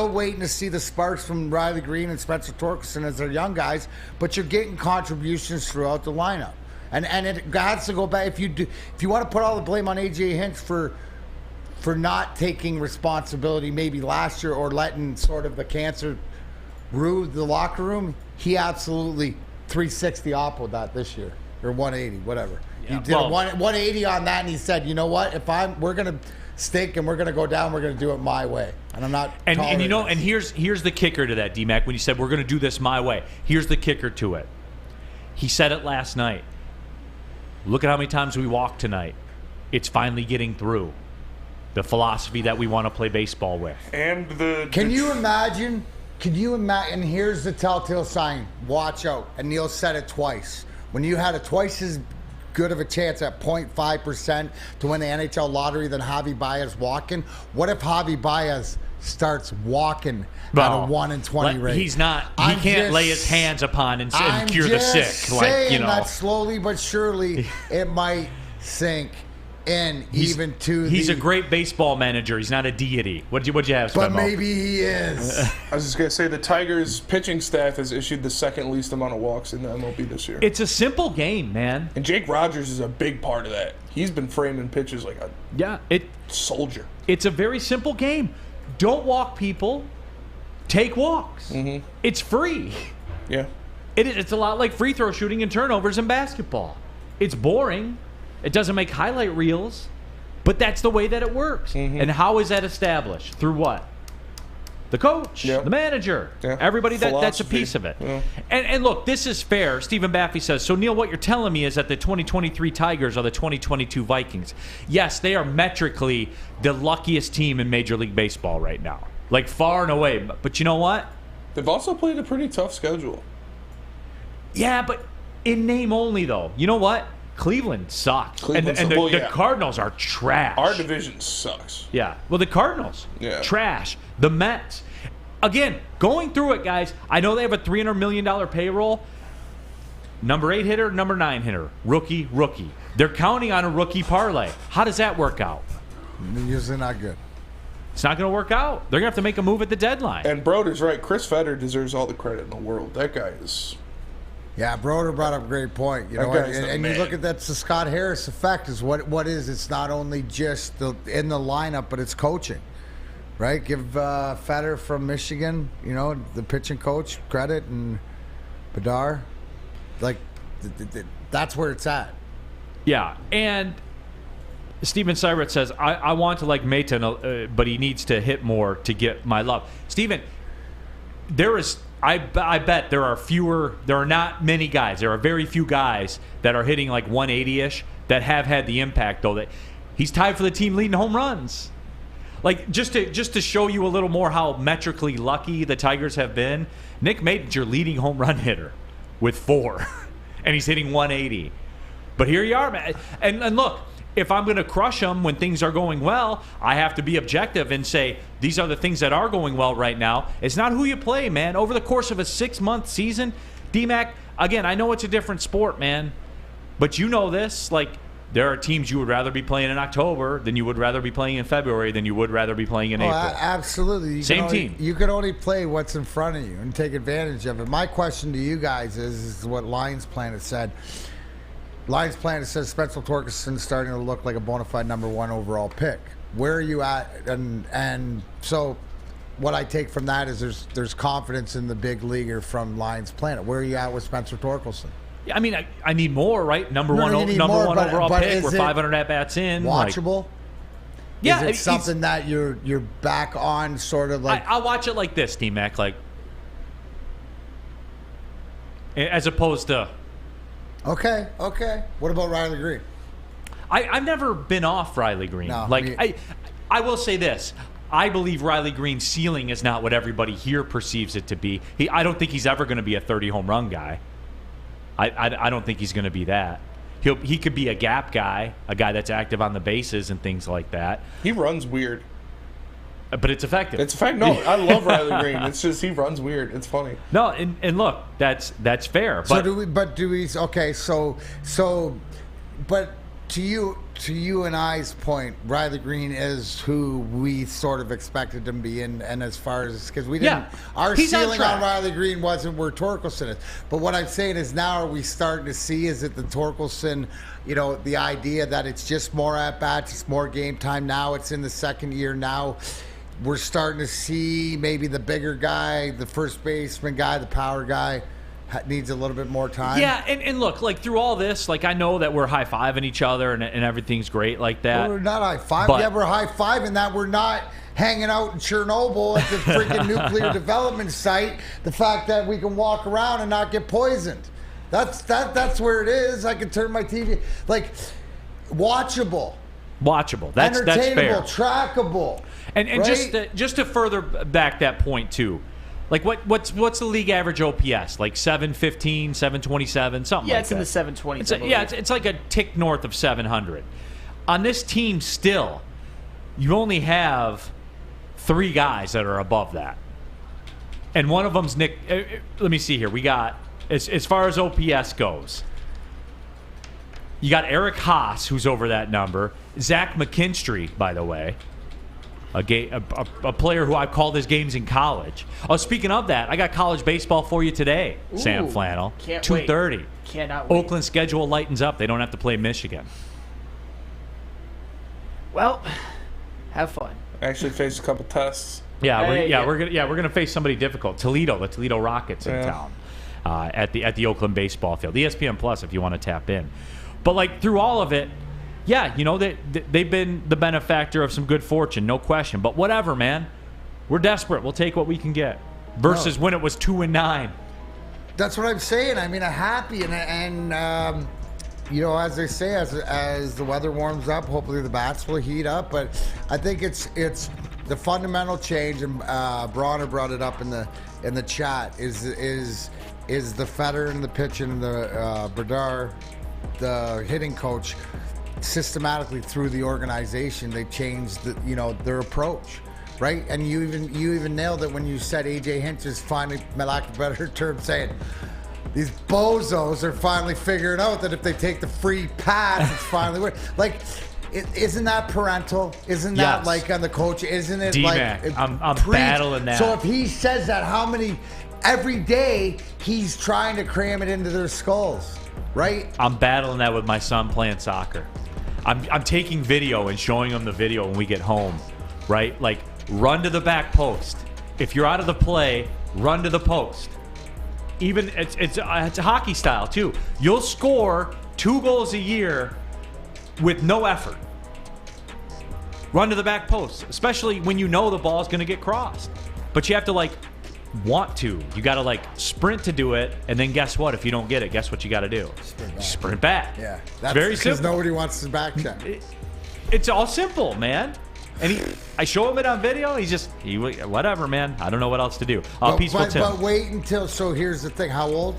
waiting to see the sparks from Riley Green and Spencer Torkelson as their young guys, but you're getting contributions throughout the lineup. And it has to go back. If you want to put all the blame on A.J. Hinch for not taking responsibility maybe last year or letting sort of the cancer rue the locker room, he absolutely 360 oppoed that this year, or 180, whatever. Yeah, he did 180 on that, and he said, you know what, we're going to stink and we're going to go down, we're going to do it my way. And I'm not and here's the kicker to that, D-Mac, when you said we're going to do this my way. Here's the kicker to it. He said it last night. Look at how many times we walked tonight. It's finally getting through. The philosophy that we want to play baseball with. And Can you imagine? And here's the telltale sign. Watch out. And Neal said it twice. When you had a twice as good of a chance at 0.5% to win the NHL lottery than Javi Baez walking, what if Javi Baez starts walking at a 1 in 20 rate? He's not. He can't lay his hands upon and cure the sick. Saying that slowly but surely it might sink. He's a great baseball manager. He's not a deity. What'd you have, Spenmo? But maybe he is. I was just going to say the Tigers pitching staff has issued the second least amount of walks in the MLB this year. It's a simple game, man. And Jake Rogers is a big part of that. He's been framing pitches like a soldier. It's a very simple game. Don't walk people. Take walks. Mm-hmm. It's free. Yeah. It's a lot like free throw shooting and turnovers in basketball. It's boring. It doesn't make highlight reels, but that's the way that it works. Mm-hmm. And how is that established? Through what? The coach, the manager, everybody that's a piece of it. Yeah. And look, this is fair. Stephen Baffy says, so Neal, what you're telling me is that the 2023 Tigers are the 2022 Vikings. Yes, they are metrically the luckiest team in Major League Baseball right now. Like far and away. But you know what? They've also played a pretty tough schedule. Yeah, but in name only though. You know what? Cleveland sucks. The Cardinals are trash. Our division sucks. Yeah. Well, the Cardinals, trash. The Mets. Again, going through it, guys, I know they have a $300 million payroll. Number 8 hitter, number 9 hitter. Rookie. They're counting on a rookie parlay. How does that work out? Usually not good. It's not going to work out. They're going to have to make a move at the deadline. And Broder's right. Chris Fetter deserves all the credit in the world. That guy is... Yeah, Broder brought up a great point. You know, and you look at that's the Scott Harris effect. Is what is? It's not only just in the lineup, but it's coaching, right? Give Fetter from Michigan, you know, the pitching coach, credit, and Bedard, like that's where it's at. Yeah, and Steven Syrett says, I want to like Maton, but he needs to hit more to get my love. Steven, I bet there are not many guys. There are very few guys that are hitting like 180-ish that have had the impact, though. That he's tied for the team leading home runs. Like, just to show you a little more how metrically lucky the Tigers have been, Nick Maton's your leading home run hitter with 4, and he's hitting 180. But here you are, man. And look, if I'm going to crush them when things are going well, I have to be objective and say, these are the things that are going well right now. It's not who you play, man. Over the course of a 6-month season, D-Mac, again, I know it's a different sport, man. But you know this, like, there are teams you would rather be playing in October than you would rather be playing in February than you would rather be playing in April. Absolutely. Same team. You can only play what's in front of you and take advantage of it. My question to you guys is what Lions Planet said. Lions Planet says Spencer Torkelson's starting to look like a bona fide number 1 overall pick. Where are you at? And so what I take from that is there's confidence in the big leaguer from Lions Planet. Where are you at with Spencer Torkelson? Yeah, I mean, I need more, right? Number one overall pick. We're 500 at-bats in. Watchable? Yeah. Is it something that you're back on, sort of like... I'll watch it like this, D-Mac, like... As opposed to... Okay. What about Riley Green? I've never been off Riley Green. No, I will say this. I believe Riley Green's ceiling is not what everybody here perceives it to be. I don't think he's ever going to be a 30 home run guy. I don't think he's going to be that. He could be a gap guy, a guy that's active on the bases and things like that. He runs weird. But it's effective. It's effective. No, I love Riley Green. It's just he runs weird. It's funny. No, and look, that's fair. But but to you and I's point, Riley Green is who we sort of expected him to be in, and as far as because we didn't, our ceiling on Riley Green wasn't where Torkelson is. But what I'm saying is now are we starting to see is it the Torkelson, you know, the idea that it's just more at bats, it's more game time now. It's in the second year now. We're starting to see maybe the bigger guy, the first baseman guy, the power guy needs a little bit more time. Yeah, and look, like through all this, like I know that we're high-fiving each other and everything's great like that. Well, we're not high-fiving. Yeah, we're high-fiving that we're not hanging out in Chernobyl at the freaking nuclear development site. The fact that we can walk around and not get poisoned. That's where it is. I can turn my TV. Like, watchable. That's fair. Trackable. And right? just to further back that point too, like what's the league average OPS? Like 715, 727, something like that. Yeah, it's in the 720s. It's like a tick north of 700. On this team still, you only have 3 guys that are above that. And one of them's Nick. Let me see here. We got, as far as OPS goes, you got Eric Haas, who's over that number. Zach McKinstry, by the way. A player who I called his games in college. Oh, speaking of that, I got college baseball for you today, Ooh, Sam Flannel. 2:30. Cannot wait. Oakland schedule lightens up. They don't have to play Michigan. Well, have fun. I actually faced a couple tests. We're gonna face somebody difficult. The Toledo Rockets in town at the Oakland baseball field. ESPN Plus if you want to tap in. But like through all of it. Yeah, you know, they've been the benefactor of some good fortune, no question. But whatever, man. We're desperate. We'll take what we can get. Versus when it was 2-9. That's what I'm saying. I mean, I'm happy. And you know, as they say, as the weather warms up, hopefully the bats will heat up. But I think it's the fundamental change, and Bronner brought it up in the chat, is the Fetter and the pitching and the Bedard, the hitting coach, systematically through the organization, they changed their approach, right? And you even nailed it when you said AJ Hinch is finally, for lack of a better term, saying these bozos are finally figuring out that if they take the free pass, it's finally working. Like, isn't that parental? Isn't that like on the coach? Isn't it D-Mac, like I'm battling that. So if he says that, how many every day he's trying to cram it into their skulls, right? I'm battling that with my son playing soccer. I'm taking video and showing him the video when we get home, right? Like, run to the back post. If you're out of the play, run to the post. Even it's a hockey style too. You'll score 2 goals a year with no effort. Run to the back post, especially when you know the ball's going to get crossed. But you have to want to. You got to sprint to do it, and then guess what? If you don't get it, guess what you got to do? Sprint back. Yeah, that's very simple. Because nobody wants to back check. It's all simple, man. And I show him it on video. He's just whatever, man. I don't know what else to do. Peaceful Tim. But wait until. So here's the thing. How old?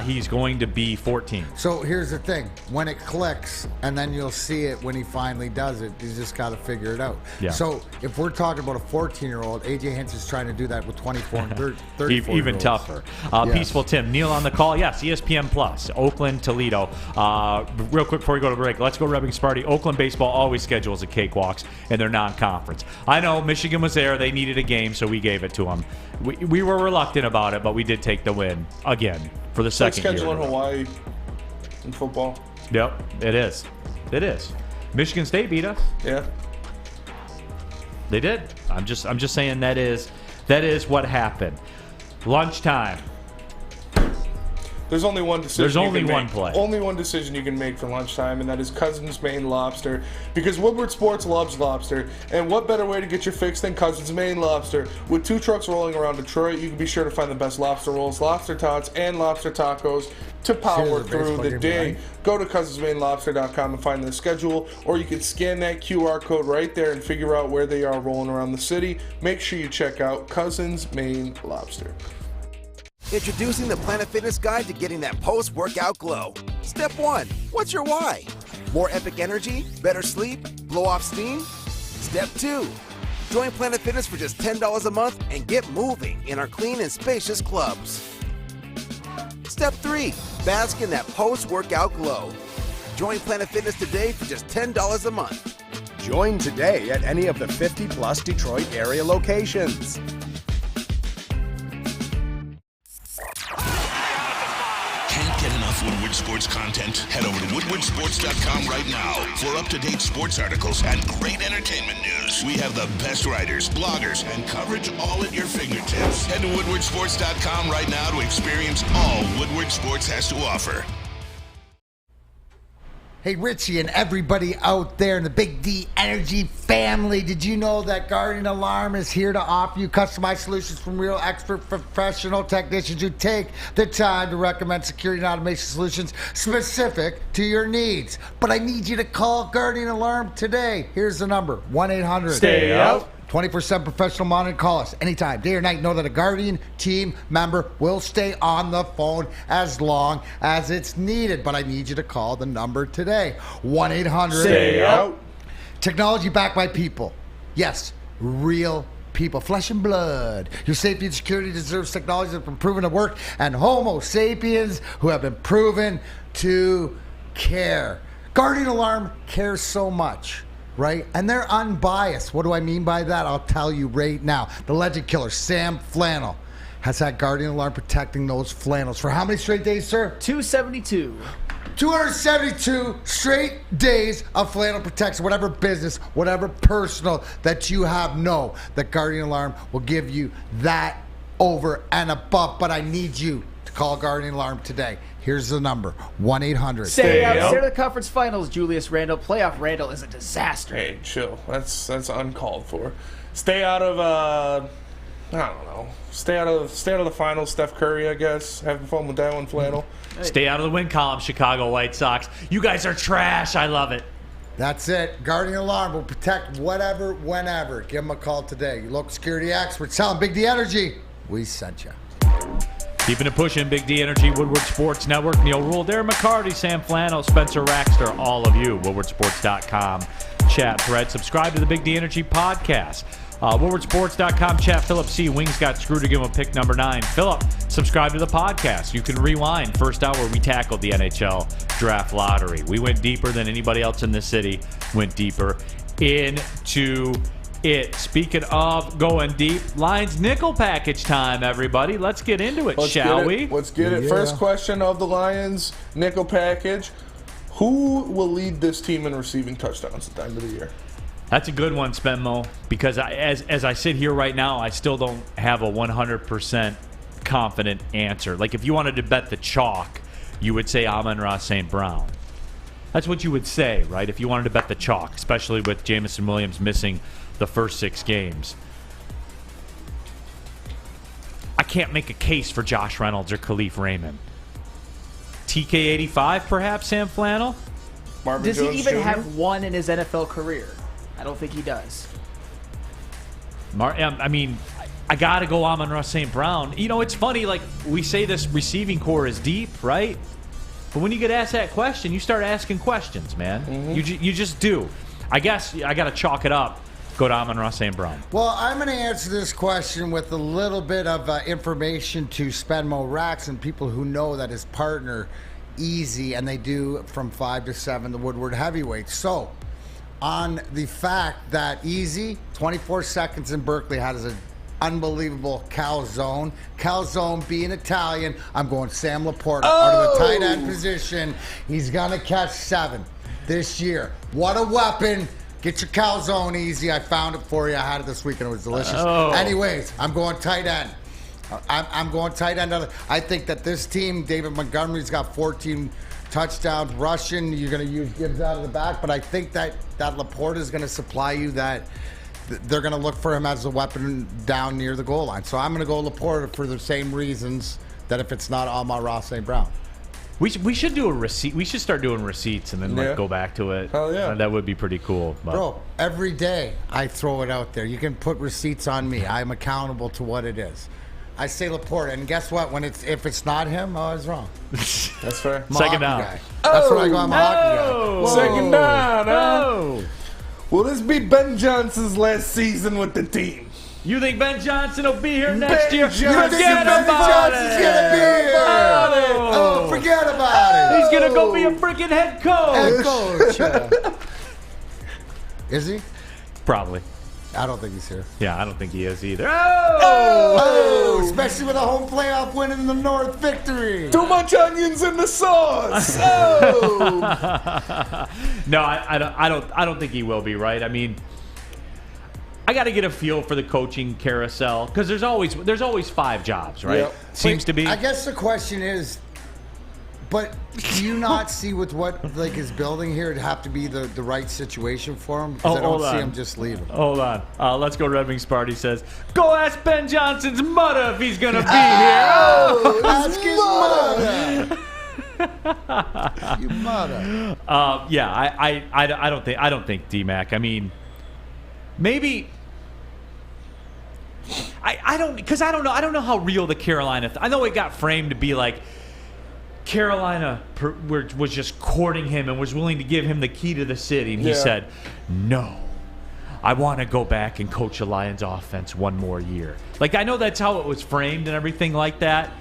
He's going to be 14. So here's the thing. When it clicks, and then you'll see it when he finally does it, you just got to figure it out. Yeah. So if we're talking about a 14-year-old, AJ Hinch is trying to do that with 24 and 34 Even tougher. Peaceful Tim. Neal on the call. Yes, ESPN Plus. Oakland, Toledo. Real quick before we go to break, let's go Rebbing Sparty. Oakland baseball always schedules a cakewalks in their non-conference. I know Michigan was there. They needed a game, so we gave it to them. We were reluctant about it, but we did take the win again. For the second year. Schedule in Hawaii in football. Yep, it is. It is. Michigan State beat us. Yeah. They did. I'm just saying that is what happened. Lunchtime. There's only one decision. There's only one play. Only one decision you can make for lunchtime, and that is Cousins Maine Lobster. Because Woodward Sports loves lobster, and what better way to get your fix than Cousins Maine Lobster? With 2 trucks rolling around Detroit, you can be sure to find the best lobster rolls, lobster tots, and lobster tacos to power through the day. Go to cousinsmainelobster.com and find the schedule, or you can scan that QR code right there and figure out where they are rolling around the city. Make sure you check out Cousins Maine Lobster. Introducing the Planet Fitness Guide to getting that post-workout glow. Step 1. What's your why? More epic energy? Better sleep? Blow off steam? Step 2. Join Planet Fitness for just $10 a month and get moving in our clean and spacious clubs. Step 3. Bask in that post-workout glow. Join Planet Fitness today for just $10 a month. Join today at any of the 50-plus Detroit area locations. Can't get enough Woodward Sports content? Head over to woodwardsports.com right now for up-to-date sports articles and great entertainment news. We have the best writers, bloggers, and coverage all at your fingertips. Head to woodwardsports.com right now to experience all Woodward Sports has to offer. Hey, Richie and everybody out there in the Big D Energy family, did you know that Guardian Alarm is here to offer you customized solutions from real expert professional technicians who take the time to recommend security and automation solutions specific to your needs? But I need you to call Guardian Alarm today. Here's the number, 1-800. Stay out. 24/7 professional monitoring. Call us anytime, day or night. Know that a Guardian team member will stay on the phone as long as it's needed. But I need you to call the number today, 1-800. Stay out. Technology backed by people. Yes, real people, flesh and blood. Your safety and security deserves technology that's been proven to work, and Homo sapiens who have been proven to care. Guardian Alarm cares so much. Right? And they're unbiased. What do I mean by that? I'll tell you right now. The legend killer, Sam Flannel, has had Guardian Alarm protecting those flannels for how many straight days, sir? 272. 272 straight days of flannel protection. Whatever business, whatever personal that you have, know that Guardian Alarm will give you that over and above. But I need you to call Guardian Alarm today. Here's the number, 1-800. Stay out. Stay to the conference finals, Julius Randle. Playoff Randle is a disaster. Hey, chill. That's uncalled for. Stay out of I don't know. Stay out of the finals. Steph Curry, I guess. Having fun with that one, Flannel. Stay out of the win column, Chicago White Sox. You guys are trash. I love it. That's it. Guardian Alarm will protect whatever, whenever. Give them a call today. Your local security experts. Tell them Big D Energy, we sent you. Keeping it pushing, Big D Energy, Woodward Sports Network, Neal, Ruhl, Darren, McCarty, Sam Flannel, Spencer Raxter, all of you, woodwardsports.com chat thread. Subscribe to the Big D Energy podcast. Woodwardsports.com chat. Philip C. Wings got screwed to give him pick number 9. Philip, subscribe to the podcast. You can rewind. First hour, we tackled the NHL draft lottery. We went deeper than anybody else in this city went deeper into it. Speaking of going deep, Lions nickel package time, everybody. Let's get into it, shall we? Let's get it. Yeah. First question of the Lions nickel package. Who will lead this team in receiving touchdowns at the end of the year? That's a good one, Spenmo, because as I sit here right now, I still don't have a 100% confident answer. Like, if you wanted to bet the chalk, you would say Amon-Ra St. Brown. That's what you would say, right, if you wanted to bet the chalk, especially with Jamison Williams missing the first 6 games. I can't make a case for Josh Reynolds or Khalif Raymond. TK85, perhaps, Sam Flannel? Marvin Does Jones he even Jr.? have one in his NFL career? I don't think he does. I mean, I got to go Amon-Ra St. Brown. You know, it's funny, like, we say this receiving core is deep, right? But when you get asked that question, you start asking questions, man. Mm-hmm. You just do. I guess I got to chalk it up. Go to Amon-Ra St. Brown. Well, I'm going to answer this question with a little bit of information to Spenmo Racks and people who know that his partner, Easy, and they do from 5 to 7, the Woodward heavyweight. So, on the fact that Easy, 24 seconds in Berkeley, has an unbelievable calzone. Calzone being Italian, I'm going Sam Laporta out of the tight end position. He's going to catch 7 this year. What a weapon. Get your calzone, Easy. I found it for you. I had it this weekend. It was delicious. Anyways, I'm going tight end. I'm going tight end. I think that this team, David Montgomery's got 14 touchdowns rushing. You're going to use Gibbs out of the back, but I think that Laporta is going to supply you that. They're going to look for him as a weapon down near the goal line. So I'm going to go Laporta for the same reasons that if it's not Amon-Ra St. Brown. We should do a receipt. We should start doing receipts and then go back to it. Hell yeah. That would be pretty cool. But. Bro, every day I throw it out there. You can put receipts on me. I'm accountable to what it is. I say Laporta, and guess what? If it's not him, I was wrong. That's fair. Second down. Guy. That's what I go. I'm a hockey guy. Second down. Oh. Will this be Ben Johnson's last season with the team? You think Ben Johnson will be here next year? Johnson. Forget about it. Johnson's gonna be here. Oh, forget about it. He's gonna go be a freaking head coach. Head coach. Is he? Probably. I don't think he's here. Yeah, I don't think he is either. Oh, especially with a home playoff win in the North victory. Too much onions in the sauce. No, I don't think he will be, right? I mean, I got to get a feel for the coaching carousel because there's always 5 jobs, right? Yep. Seems to be. I guess the question is, but do you not see with what like is building here? It'd have to be the right situation for him because I don't see him just leaving. Hold on. Let's go. Red Wings Party says, go ask Ben Johnson's mother if he's gonna be here. Oh, ask his mother. You mother. Yeah, I don't think D-Mac. I mean, maybe. I don't know how real the Carolina. I know it got framed to be like Carolina was just courting him and was willing to give him the key to the city, and he said, "No, I want to go back and coach the Lions offense one more year." Like, I know that's how it was framed and everything like that,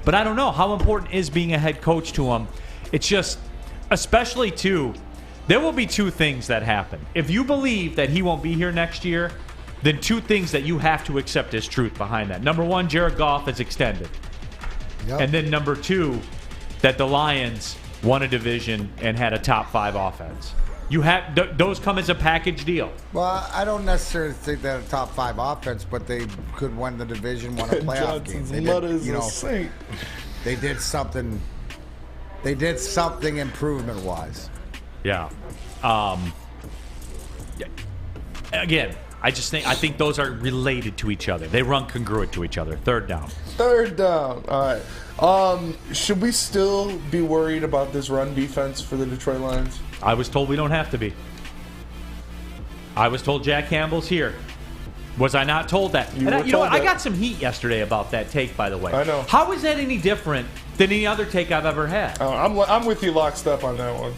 but I don't know how important is being a head coach to him. It's just, especially too, there will be 2 things that happen. If you believe that he won't be here next year, then 2 things that you have to accept as truth behind that. Number 1, Jared Goff is extended. Yep. And then number 2, that the Lions won a division and had a top 5 offense. You have those come as a package deal. Well, I don't necessarily think they're a top 5 offense, but they could win the division, won a playoff game. They did, they did something. They did something improvement wise. Yeah. Again, I think those are related to each other. They run congruent to each other. Third down. All right. Should we still be worried about this run defense for the Detroit Lions? I was told we don't have to be. I was told Jack Campbell's here. Was I not told that? You know what? I got some heat yesterday about that take, by the way. I know. How is that any different than any other take I've ever had? I'm with you lockstep on that one.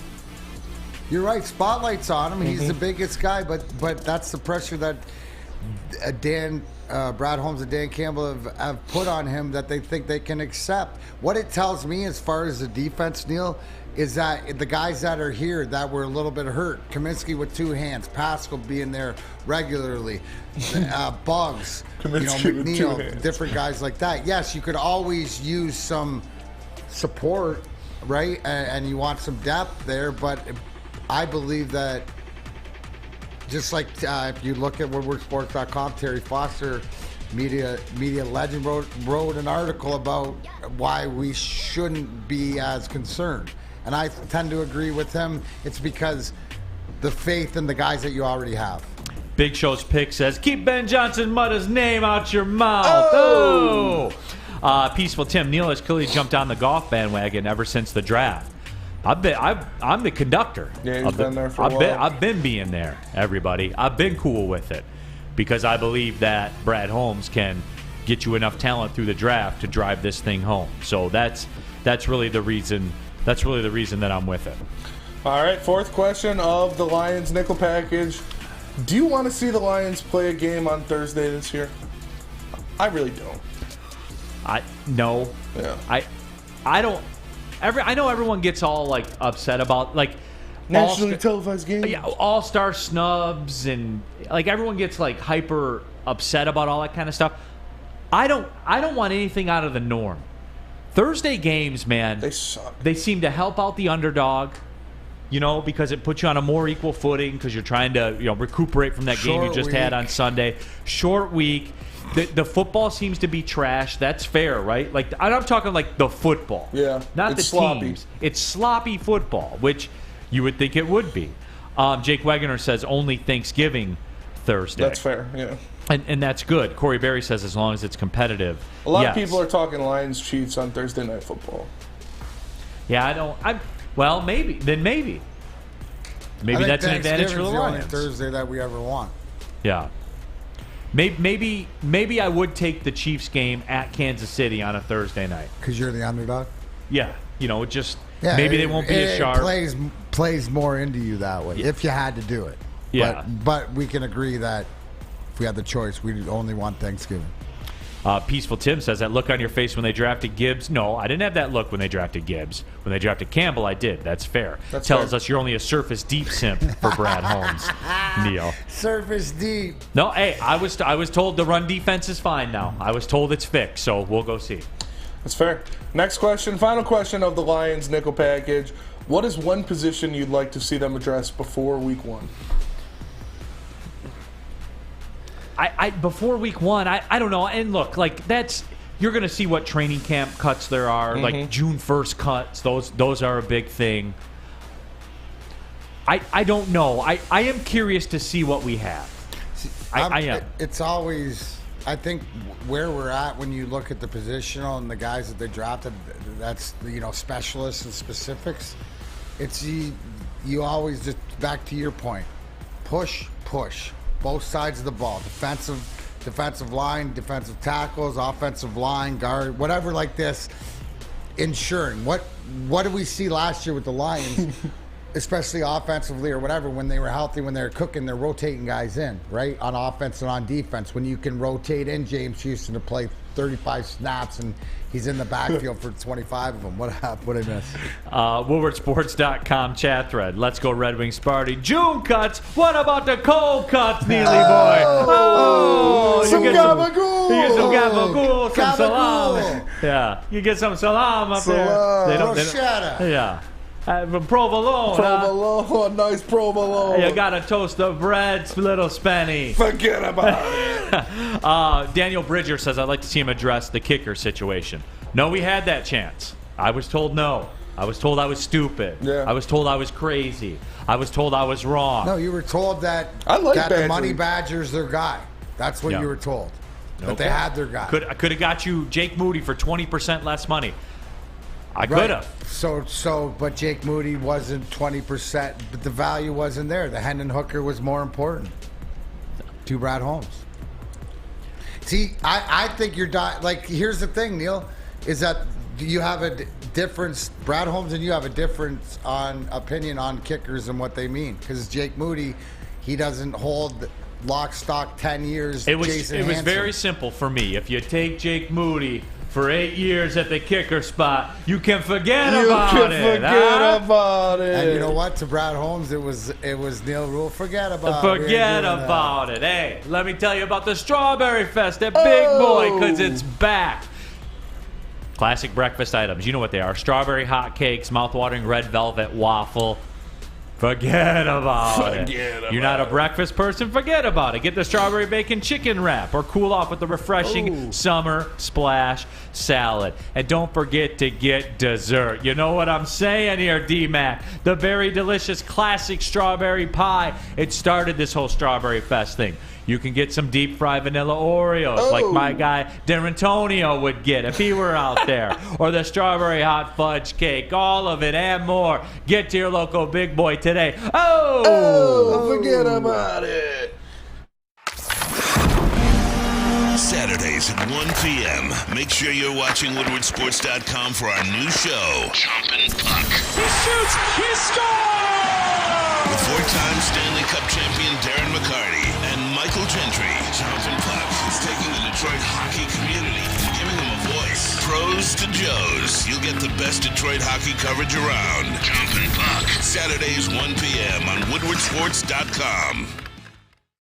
You're right. Spotlight's on him. He's the biggest guy, but that's the pressure that Brad Holmes and Dan Campbell have put on him that they think they can accept. What it tells me as far as the defense, Neal, is that the guys that are here that were a little bit hurt, Kaminsky with 2 hands, Pascal being there regularly, Bugs, McNeal, different guys like that. Yes, you could always use some support, right? And you want some depth there, but I believe that just like if you look at WoodwardSports.com, Terry Foster, media legend, wrote an article about why we shouldn't be as concerned. And I tend to agree with him. It's because the faith in the guys that you already have. Big Show's pick says, keep Ben Johnson Mudda's name out your mouth. Oh! Peaceful Tim, Neal has clearly jumped on the golf bandwagon ever since the draft. I'm the conductor. Yeah, he's been there for a while. I've been being there, everybody. I've been cool with it because I believe that Brad Holmes can get you enough talent through the draft to drive this thing home. So that's really the reason. That's really the reason that I'm with it. All right, 4th question of the Lions nickel package. Do you want to see the Lions play a game on Thursday this year? I really don't. No. Yeah. I don't. I know everyone gets all like upset about like nationally televised games. Yeah, all-star snubs and like everyone gets like hyper upset about all that kind of stuff. I don't want anything out of the norm. Thursday games, man, they suck. They seem to help out the underdog, because it puts you on a more equal footing because you're trying to, recuperate from that game you just had on Sunday. Short week. The football seems to be trash. That's fair, right? Like I'm talking like the football. Yeah. Not the sloppy teams. It's sloppy football, which you would think it would be. Jake Wegener says only Thanksgiving Thursday. That's fair, yeah. And that's good. Corey Berry says as long as it's competitive. A lot of people are talking Lions Chiefs on Thursday Night Football. Yeah, well, maybe. Then maybe. Maybe that's an advantage for the Lions. Only Thursday that we ever want. Yeah. Maybe I would take the Chiefs game at Kansas City on a Thursday night. Because you're the underdog? Yeah. Maybe they won't be as sharp. It plays more into you that way, if you had to do it. Yeah. But we can agree that if we had the choice, we'd only want Thanksgiving. Peaceful Tim says, that look on your face when they drafted Gibbs. No, I didn't have that look when they drafted Gibbs. When they drafted Campbell, I did. That's fair. Tells us you're only a surface deep simp for Brad Holmes, Neal. Surface deep. No, hey, I was told the run defense is fine now. I was told it's fixed, so we'll go see. That's fair. Next question, final question of the Lions nickel package. What is one position you'd like to see them address before Week 1? Before Week 1, I don't know. And look, like you're going to see what training camp cuts there are, like June 1st cuts. Those are a big thing. I don't know. I am curious to see what we have. I am. It's always, I think, where we're at when you look at the positional and the guys that they drafted. That's specialists and specifics. It's you always just back to your point. Push. Both sides of the ball, defensive line, defensive tackles, offensive line, guard, whatever like this. Ensuring what did we see last year with the Lions, especially offensively or whatever, when they were healthy, when they were cooking, they're rotating guys in, right, on offense and on defense. When you can rotate in James Houston to play 35 snaps and he's in the backfield for 25 of them. What did I miss? WoodwardSports.com chat thread. Let's go Red Wings party. June cuts. What about the cold cuts, Neely boy? Oh, some gabagool. You get some gabagool, some salami. Yeah, you get some salam up there. Bruschetta. Yeah. From provolone. Provolone, nice provolone. You gotta toast the bread, little Spenny. Forget about it. Daniel Bridger says, I'd like to see him address the kicker situation. No, we had that chance. I was told no. I was told I was stupid. Yeah. I was told I was crazy. I was told I was wrong. No, you were told that, the Money Badger's their guy. That's what you were told. That they had their guy. I could have got you Jake Moody for 20% less money. I could have. But Jake Moody wasn't 20%, but the value wasn't there. The Hendon Hooker was more important to Brad Holmes. See, I think you're like, here's the thing, Neal, is that you have a difference, Brad Holmes and you have a difference on opinion on kickers and what they mean. Because Jake Moody, he doesn't hold lock, stock, 10 years. It was very simple for me. If you take Jake Moody, for 8 years at the kicker spot. You can forget about it. And you know what? To Brad Holmes, it was Neal Ruhl. Forget about it. Hey, let me tell you about the Strawberry Fest at Big Boy, because it's back. Classic breakfast items. You know what they are. Strawberry hotcakes, mouthwatering red velvet waffle. Forget about it. You're not a breakfast person? Forget about it. Get the strawberry bacon chicken wrap or cool off with the refreshing summer splash salad. And don't forget to get dessert. You know what I'm saying here, D-Mac? The very delicious classic strawberry pie. It started this whole Strawberry Fest thing. You can get some deep fried vanilla Oreos like my guy Darren would get if he were out there. Or the strawberry hot fudge cake. All of it and more. Get to your local Big Boy today. Forget about it. Saturdays at 1 p.m. Make sure you're watching WoodwardSports.com for our new show, Chompin' Puck. He shoots! He scores! With four-time Stanley Cup champion Darren McCarty and Michael Gentry. Chompin' Puck is taking the Detroit hockey community and giving them a voice. Pros to Joes. You'll get the best Detroit hockey coverage around. Chompin' Puck. Saturdays 1 p.m. on WoodwardSports.com.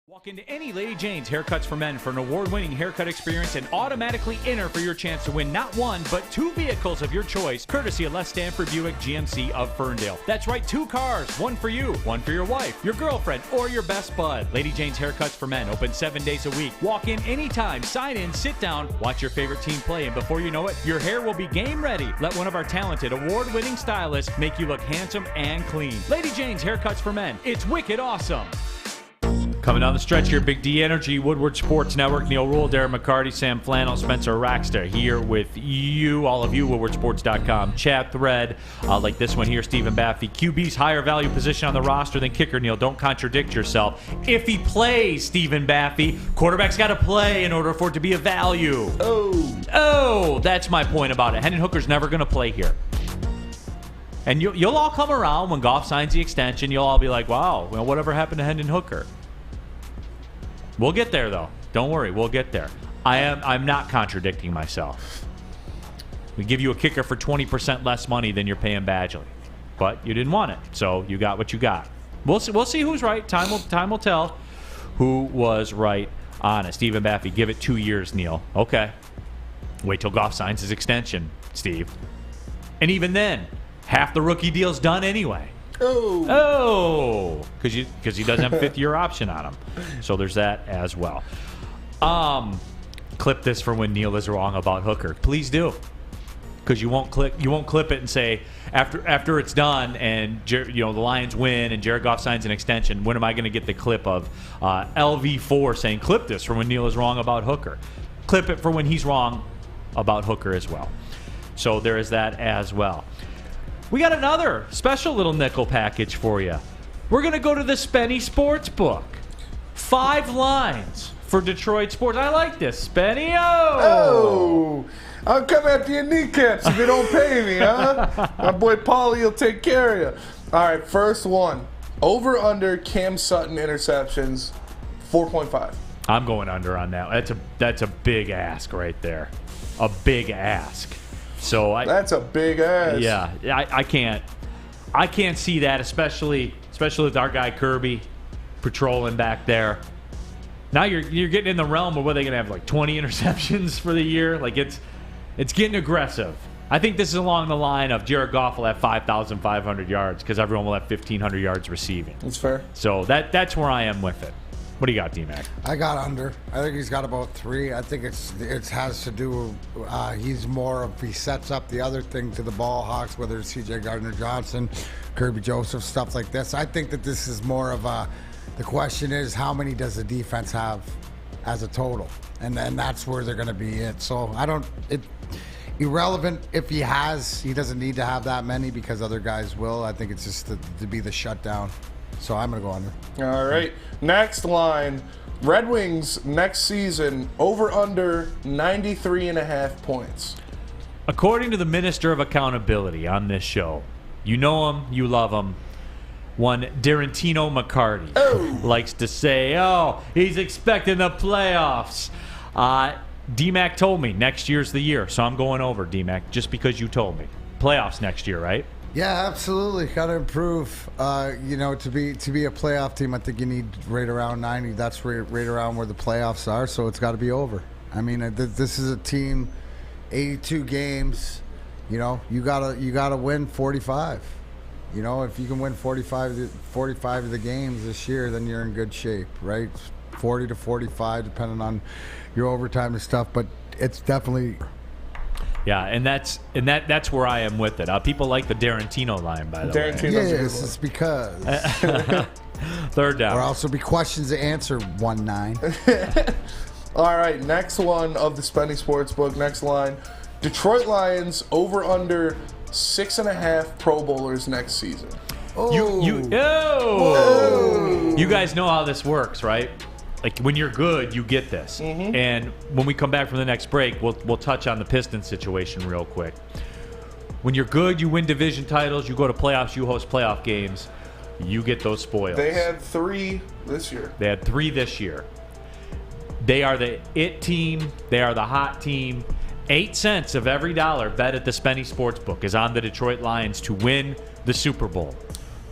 Walk into any Lady Jane's Haircuts for Men for an award-winning haircut experience and automatically enter for your chance to win not one, but 2 vehicles of your choice, courtesy of Les Stanford Buick GMC of Ferndale. That's right, 2 cars, one for you, one for your wife, your girlfriend, or your best bud. Lady Jane's Haircuts for Men, open 7 days a week. Walk in anytime, sign in, sit down, watch your favorite team play, and before you know it, your hair will be game ready. Let one of our talented, award-winning stylists make you look handsome and clean. Lady Jane's Haircuts for Men. It's wicked awesome. Coming down the stretch here, Big D Energy, Woodward Sports Network, Neal Ruhl, Darren McCarty, Sam Flannel, Spencer Raxter here with you, all of you, WoodwardSports.com. Chat thread like this one here, Stephen Baffey. QB's higher value position on the roster than kicker, Neal. Don't contradict yourself. If he plays, Stephen Baffey, quarterback's got to play in order for it to be a value. Oh, that's my point about it. Hendon Hooker's never going to play here. And you'll all come around when Goff signs the extension. You'll all be like, wow, well, whatever happened to Hendon Hooker? We'll get there, though. Don't worry, we'll get there. I'm not contradicting myself. We give you a kicker for 20% less money than you're paying Badgley, but you didn't want it, so you got what you got. We'll see who's right. Time will tell who was right on it. Stephen Baffey, give it 2 years, Neal. Okay. Wait till Goff signs his extension, Steve. And even then, half the rookie deal's done anyway. Because he doesn't have a 5th-year option on him. So there's that as well. Clip this for when Neal is wrong about Hooker. Please do. Because you won't clip it and say after it's done and the Lions win and Jared Goff signs an extension. When am I going to get the clip of LV4 saying clip this for when Neal is wrong about Hooker? Clip it for when he's wrong about Hooker as well. So there is that as well. We got another special little nickel package for you. We're going to go to the Spenny Sportsbook. 5 lines for Detroit sports. I like this, Spenny. I'll come after your kneecaps if you don't pay me, huh? My boy Paulie will take care of you. All right, first one. Over under Cam Sutton interceptions, 4.5. I'm going under on that. That's a big ask right there. A big ask. So that's a big ass. Yeah, I can't see that, especially with our guy Kirby patrolling back there. Now you're getting in the realm of what they're gonna have, like 20 interceptions for the year. Like it's getting aggressive. I think this is along the line of Jared Goff will have 5,500 yards because everyone will have 1,500 yards receiving. That's fair. So that's where I am with it. What do you got, D-Mac? I got under. I think he's got about 3. I think it has to do. He's more of he sets up the other thing to the ball hawks, whether it's C.J. Gardner-Johnson, Kirby Joseph, stuff like this. I think that this is more of the question is how many does the defense have as a total, and then that's where they're going to be it. So irrelevant if he doesn't need to have that many because other guys will. I think it's just to be the shutdown. So I'm going to go under. All right. Next line. Red Wings next season, over under 93.5 points. According to the Minister of Accountability on this show, you know him, you love him, one Darren McCarty likes to say, he's expecting the playoffs. D-Mac told me next year's the year, so I'm going over, D-Mac, just because you told me. Playoffs next year, right? Yeah, absolutely. Got to improve. To be a playoff team, I think you need right around 90. That's right around where the playoffs are. So it's got to be over. I mean, this is a team, 82 games. You gotta win 45. If you can win 45 of the games this year, then you're in good shape, right? 40 to 45, depending on your overtime and stuff. But it's definitely. Yeah, and that's where I am with it. People like the Darren line, by the way. Yes, it's because. Third down. Or also be questions to answer 1-9. All right, next one of the Spenny Sportsbook. Next line. Detroit Lions over under 6.5 Pro Bowlers next season. You guys know how this works, right? Like when you're good, you get this. Mm-hmm. And when we come back from the next break, we'll touch on the Pistons situation real quick. When you're good, you win division titles, you go to playoffs, you host playoff games, you get those spoils. They had 3 this year. They had 3 this year. They are the it team. They are the hot team. 8 cents of every dollar bet at the Spenny Sportsbook is on the Detroit Lions to win the Super Bowl.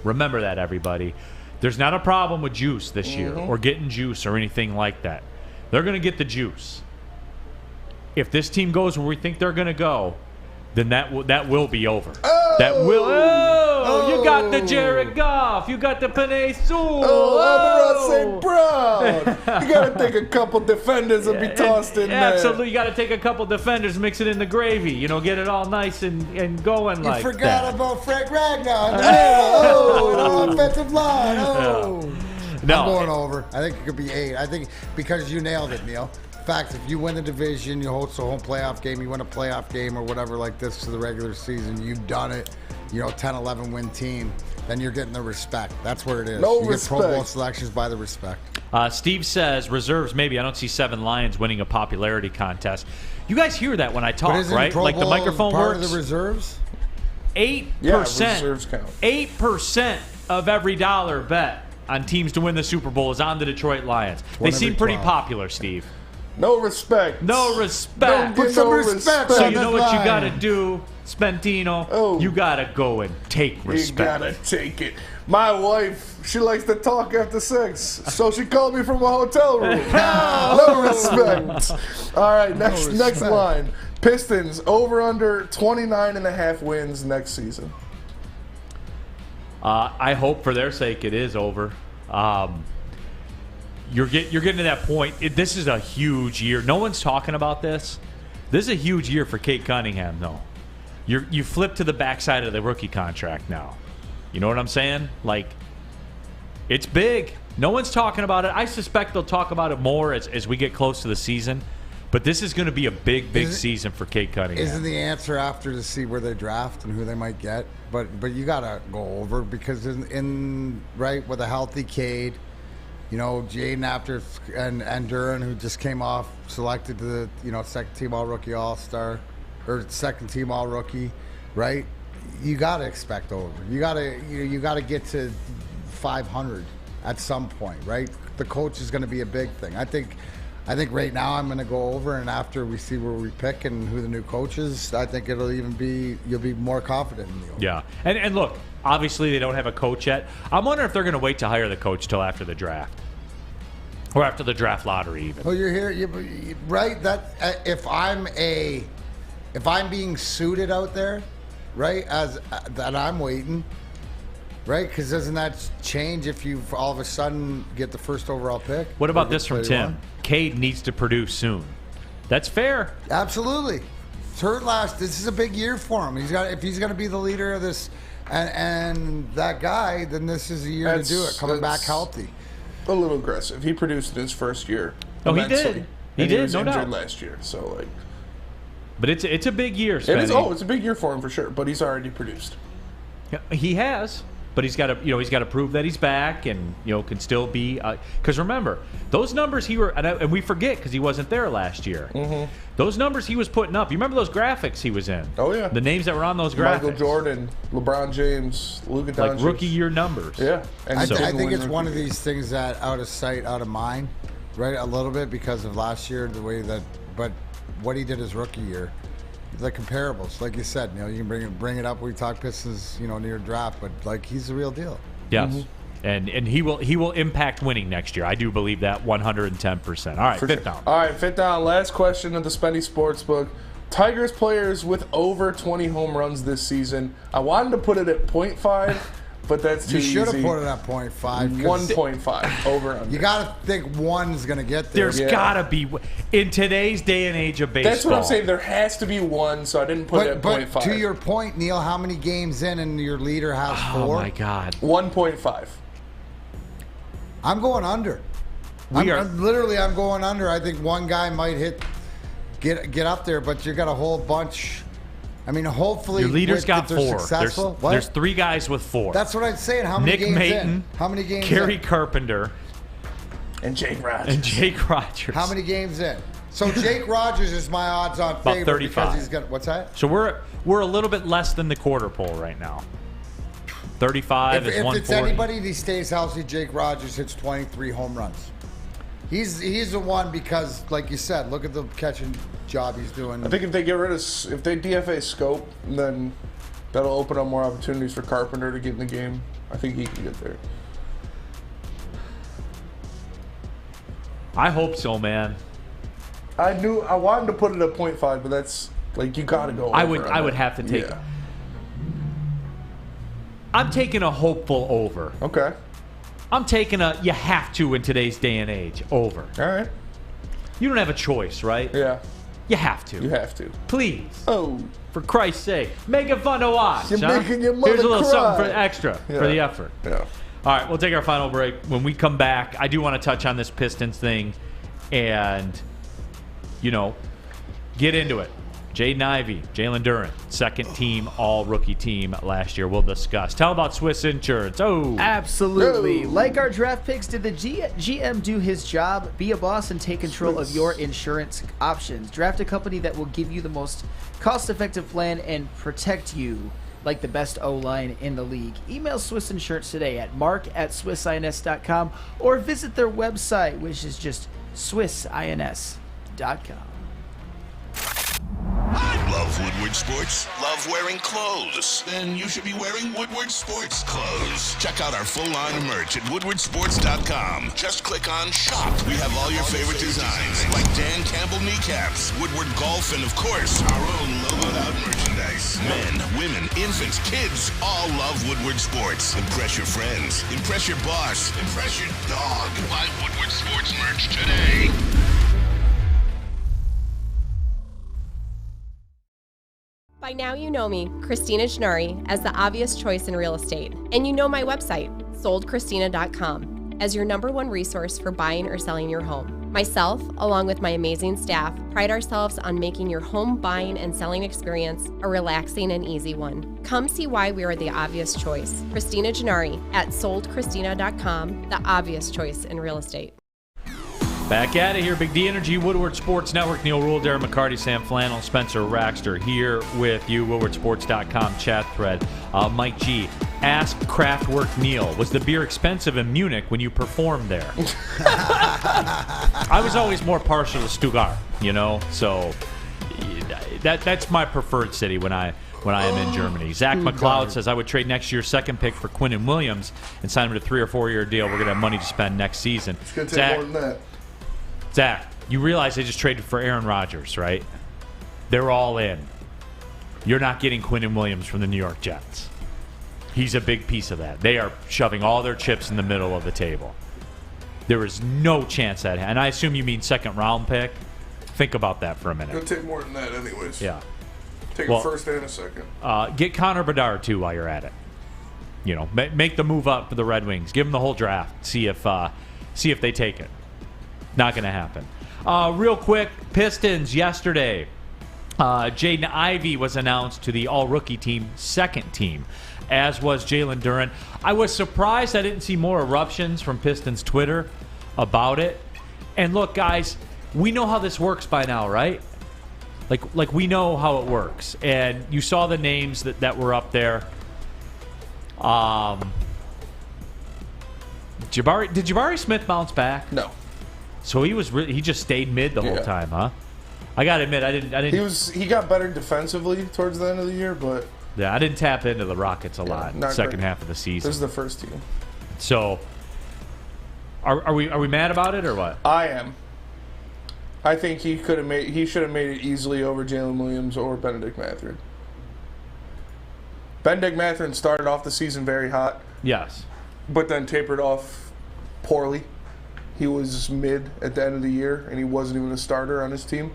Remember that, everybody. There's not a problem with juice this year or getting juice or anything like that. They're going to get the juice. If this team goes where we think they're going to go, then that will be over. That will. You got the Jared Goff. You got the Penei Sewell. Amon-Ra St. Brown. You got to take a couple defenders and be tossed in there. Absolutely. You got to take a couple defenders, mix it in the gravy. Get it all nice and going like that. You forgot about Frank Ragnar in the middle. Offensive line. No. I'm going over. I think it could be 8. I think because you nailed it, Neal. In fact, if you win the division, you host a home playoff game, you win a playoff game or whatever like this to the regular season, you've done it, 10-11 win team, then you're getting the respect. That's where it is. No you respect. get Pro Bowl selections by the respect. Steve says reserves maybe. I don't see 7 Lions winning a popularity contest. You guys hear that when I talk, right? Pro like Bowl the microphone part works. Of the reserves? 8%. Yeah, reserves count. 8% of every dollar bet on teams to win the Super Bowl is on the Detroit Lions. They seem pretty popular, Steve. No respect. No respect. Put some respect. So you know what you got to do, Spentino? You got to go and take respect. You got to take it. My wife, she likes to talk after sex, so she called me from a hotel room. No respect. All right, next line. Pistons over under 29.5 wins next season. I hope for their sake it is over. You're getting to that point. This is a huge year. No one's talking about this. This is a huge year for Kate Cunningham, though. You flip to the backside of the rookie contract now. You know what I'm saying? Like, it's big. No one's talking about it. I suspect they'll talk about it more as we get close to the season. But this is going to be a big season for Kate Cunningham. Isn't the answer after to see where they draft and who they might get? But you got to go over because in right with a healthy Cade, Jaden after and Darren, who just came off, selected to the second team All Rookie All Star or second team All Rookie, right? You got to expect over. You got to get to 500 at some point, right? The coach is going to be a big thing. I think right now I'm going to go over, and after we see where we pick and who the new coach is, I think you'll be more confident in Neal. Yeah, and look, obviously they don't have a coach yet. I'm wondering if they're going to wait to hire the coach till after the draft. Or after the draft lottery, even. Oh, you're here, right? That if I'm being suited out there, right? As that I'm waiting, right? Because doesn't that change if you all of a sudden get the first overall pick? What about this from Tim? Cade needs to produce soon. That's fair. Absolutely. It's hurt last. This is a big year for him. If he's going to be the leader of this, and that guy, then this is a year to do it. Coming back healthy. A little aggressive. He produced in his first year. Oh, he did. He was no injured doubt. last year, so like. But it's a big year, Spenny. It is. Oh, it's a big year for him for sure. But he's already produced. Yeah, he has. But he's got to prove that he's back and can still be because remember those numbers and we forget because he wasn't there last year. Mm-hmm. Those numbers he was putting up. You remember those graphics he was in? Oh yeah. The names that were on those graphics. Michael Jordan, LeBron James, Luka Doncic. Like rookie year numbers. Yeah. And I think it's one of these things that out of sight, out of mind, right? A little bit because of last year, the way that but what he did his rookie year, the comparables, like you said, you can bring it up. We talk Pistons, near draft, but like he's the real deal. Yes. And he will impact winning next year. I do believe that 110%. All right, fifth down. All right, fifth down. Last question of the Spenny Sportsbook. Tigers players with over 20 home runs this season. I wanted to put it at 0.5, but that's too easy. You should have put it at 0.5. 1.5 over under. You got to think one's going to get there. There's got to be, in today's day and age of baseball. That's what I'm saying. There has to be one, so I didn't put it at 0.5. But to your point, Neal, how many games in and your leader has 4? Oh, my God. 1.5. I'm going under. I'm going under. I think one guy might get up there, but you got a whole bunch. I mean, hopefully your leader's got 4. Successful. There's 3 guys with 4. That's what I'm saying. How many games in? How many games Kerry in? Carpenter. And Jake Rogers. How many games in? So Jake Rogers is my odds-on favorite. About 35. Because he's got, what's that? So we're a little bit less than the quarter pole right now. 35 is 140. If it's anybody that stays healthy, Jake Rogers hits 23 home runs. He's the one because, like you said, look at the catching job he's doing. I think if they DFA Scope, then that'll open up more opportunities for Carpenter to get in the game. I think he can get there. I hope so, man. I wanted to put it at 0.5, but that's like you got to go. I would have to take. Yeah. I'm taking a hopeful over. Okay. I'm taking you have to in today's day and age over. All right. You don't have a choice, right? Yeah. You have to. You have to. Please. Oh. For Christ's sake. Make it fun to watch. You're making your mother Here's a little cry. something for extra for the effort. Yeah. All right, we'll take our final break. When we come back, I do want to touch on this Pistons thing and, get into it. Jaden Ivey, Jalen Darren, second team all-rookie team last year. We'll discuss. Tell about Swiss Insurance. Oh. Absolutely. Like our draft picks, did the GM do his job? Be a boss and take control of your insurance options. Draft a company that will give you the most cost-effective plan and protect you like the best O-line in the league. Email Swiss Insurance today at mark@swissins.com or visit their website, which is just swissins.com. Love Woodward Sports? Love wearing clothes? Then you should be wearing Woodward Sports clothes. Check out our full line of merch at woodwardsports.com. Just click on shop. We have all your favorite designs, like Dan Campbell kneecaps, Woodward golf, and of course, our own logoed out merchandise. Men, women, infants, kids all love Woodward Sports. Impress your friends. Impress your boss. Impress your dog. Buy Woodward Sports merch today. By now you know me, Christina Gennari, as the obvious choice in real estate. And you know my website, soldchristina.com, as your #1 resource for buying or selling your home. Myself, along with my amazing staff, pride ourselves on making your home buying and selling experience a relaxing and easy one. Come see why we are the obvious choice. Christina Gennari at soldchristina.com, the obvious choice in real estate. Back at it here, Big D Energy, Woodward Sports Network. Neal, Ruhl, Darren, McCarty, Sam Flannel, Spencer Raxter here with you. WoodwardSports.com chat thread. Mike G. Ask Kraftwerk Neal, was the beer expensive in Munich when you performed there? I was always more partial to Stuttgart, so that's my preferred city when I am in Germany. Zach McLeod says, I would trade next year's second pick for Quinnen Williams and sign him to a 3 or 4 year deal. We're going to have money to spend next season. It's going to take more than that. Zach, you realize they just traded for Aaron Rodgers, right? They're all in. You're not getting Quinnen Williams from the New York Jets. He's a big piece of that. They are shoving all their chips in the middle of the table. There is no chance that, and I assume you mean second round pick. Think about that for a minute. It'll take more than that anyways. Yeah. Take a first and a second. Get Connor Bedard, too, while you're at it. Make the move up for the Red Wings. Give them the whole draft. See if they take it. Not going to happen. Real quick, Pistons yesterday. Jaden Ivey was announced to the all-rookie team, second team, as was Jalen Darren. I was surprised I didn't see more eruptions from Pistons Twitter about it. And look, guys, we know how this works by now, right? Like we know how it works. And you saw the names that were up there. Did Jabari Smith bounce back? No. So he just stayed mid the whole time, huh? I got to admit, I didn't. He got better defensively towards the end of the year, but I didn't tap into the Rockets a lot second half of the season. This is the first team. So, are we mad about it or what? I am. I think he should have made it easily over Jalen Williams or Benedict Mathurin. Benedict Mathurin started off the season very hot. Yes. But then tapered off poorly. He was mid at the end of the year, and he wasn't even a starter on his team.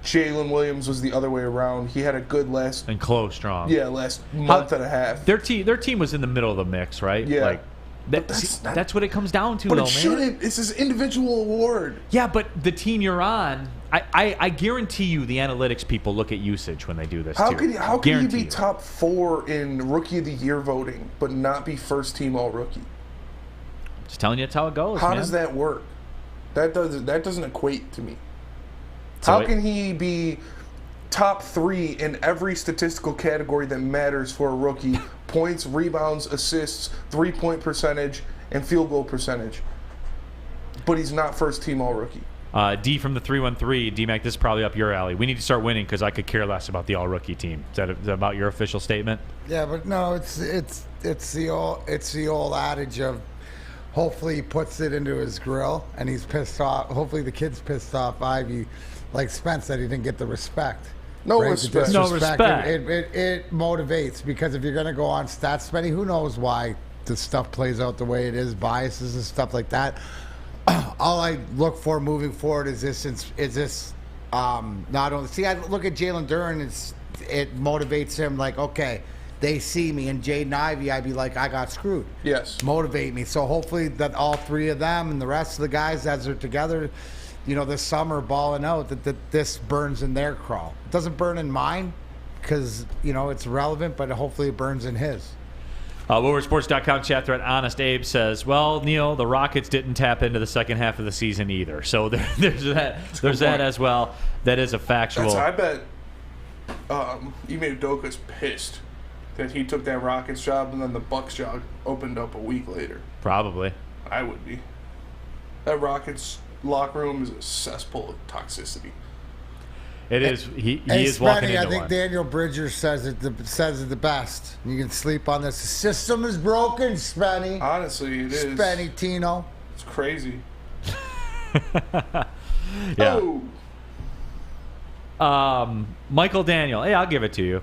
Jalen Williams was the other way around. He had a good last... And close strong. Yeah, last month and a half. Their team was in the middle of the mix, right? Yeah. Like, that's what it comes down to, but though, it shouldn't. It's his individual award. Yeah, but the team you're on, I guarantee you the analytics people look at usage when they do this, How too. could he be top 4 in Rookie of the Year voting, but not be first team All-Rookie? Just telling you that's how it goes, How man. does that work? That doesn't equate to me. So How can he be top 3 in every statistical category that matters for a rookie? Points, rebounds, assists, 3-point percentage, and field goal percentage. But he's not first team All-Rookie. D from the 313, D-Mac, this is probably up your alley. We need to start winning because I could care less about the All-Rookie team. Is that about your official statement? Yeah, but no, it's the old adage of hopefully he puts it into his grill and he's pissed off. Hopefully the kid's pissed off Ivy, like Spence, that he didn't get the respect. No respect. No respect. It motivates, because if you're going to go on stats, Spenny, who knows why the stuff plays out the way it is, biases and stuff like that. All I look for moving forward is this not only... See, I look at Jalen Duren, it motivates him like, okay, they see me, and Jaden Ivey, I'd be like, I got screwed. Yes. Motivate me. So hopefully that all three of them and the rest of the guys, as they're together, this summer balling out, that this burns in their crawl. It doesn't burn in mine because, it's relevant, but hopefully it burns in his. WoodwardSports.com chat thread, Honest Abe says, well, Neal, the Rockets didn't tap into the second half of the season either. So there's that. There's that as well. That is a factual. I bet Ime Udoka's pissed that he took that Rockets job and then the Bucks job opened up a week later. Probably. I would be. That Rockets locker room is a cesspool of toxicity. It is. He is walking into I think one. Daniel Bridgers says it the best. You can sleep on this. The system is broken, Spenny. Honestly, it is. Spenny Tino. It's crazy. Yeah. Michael Daniel. Hey, I'll give it to you.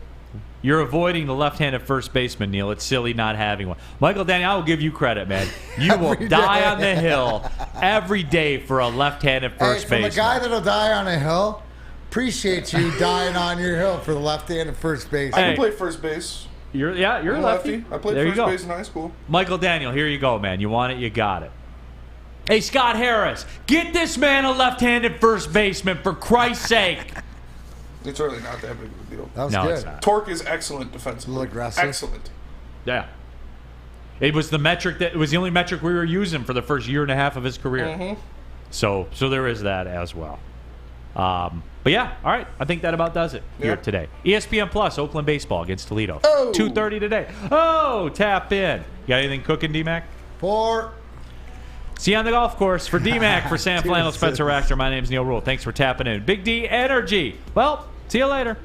You're avoiding the left-handed first baseman, Neal. It's silly not having one. Michael Daniel, I will give you credit, man. You will die on the hill every day for a left-handed first baseman. From a guy that'll die on a hill, appreciate you dying on your hill for the left-handed first base. I can play first base. You're a lefty. I played first base in high school. Michael Daniel, here you go, man. You want it, you got it. Hey, Scott Harris, get this man a left-handed first baseman, for Christ's sake. It's really not that big of a deal. That was good. It's not. Torque is excellent defensively. A little aggressive. Excellent. Yeah. It was the only metric we were using for the first year and a half of his career. Mm-hmm. So there is that as well. But yeah, all right. I think that about does it here today. ESPN Plus, Oakland baseball against Toledo. 2:30 today. Oh, tap in. You got anything cooking, D-Mac? See you on the golf course. For D-Mac, for Sam Flannel, Spencer Rachter, my name's Neal Ruhl. Thanks for tapping in. Big D Energy. Well, see you later.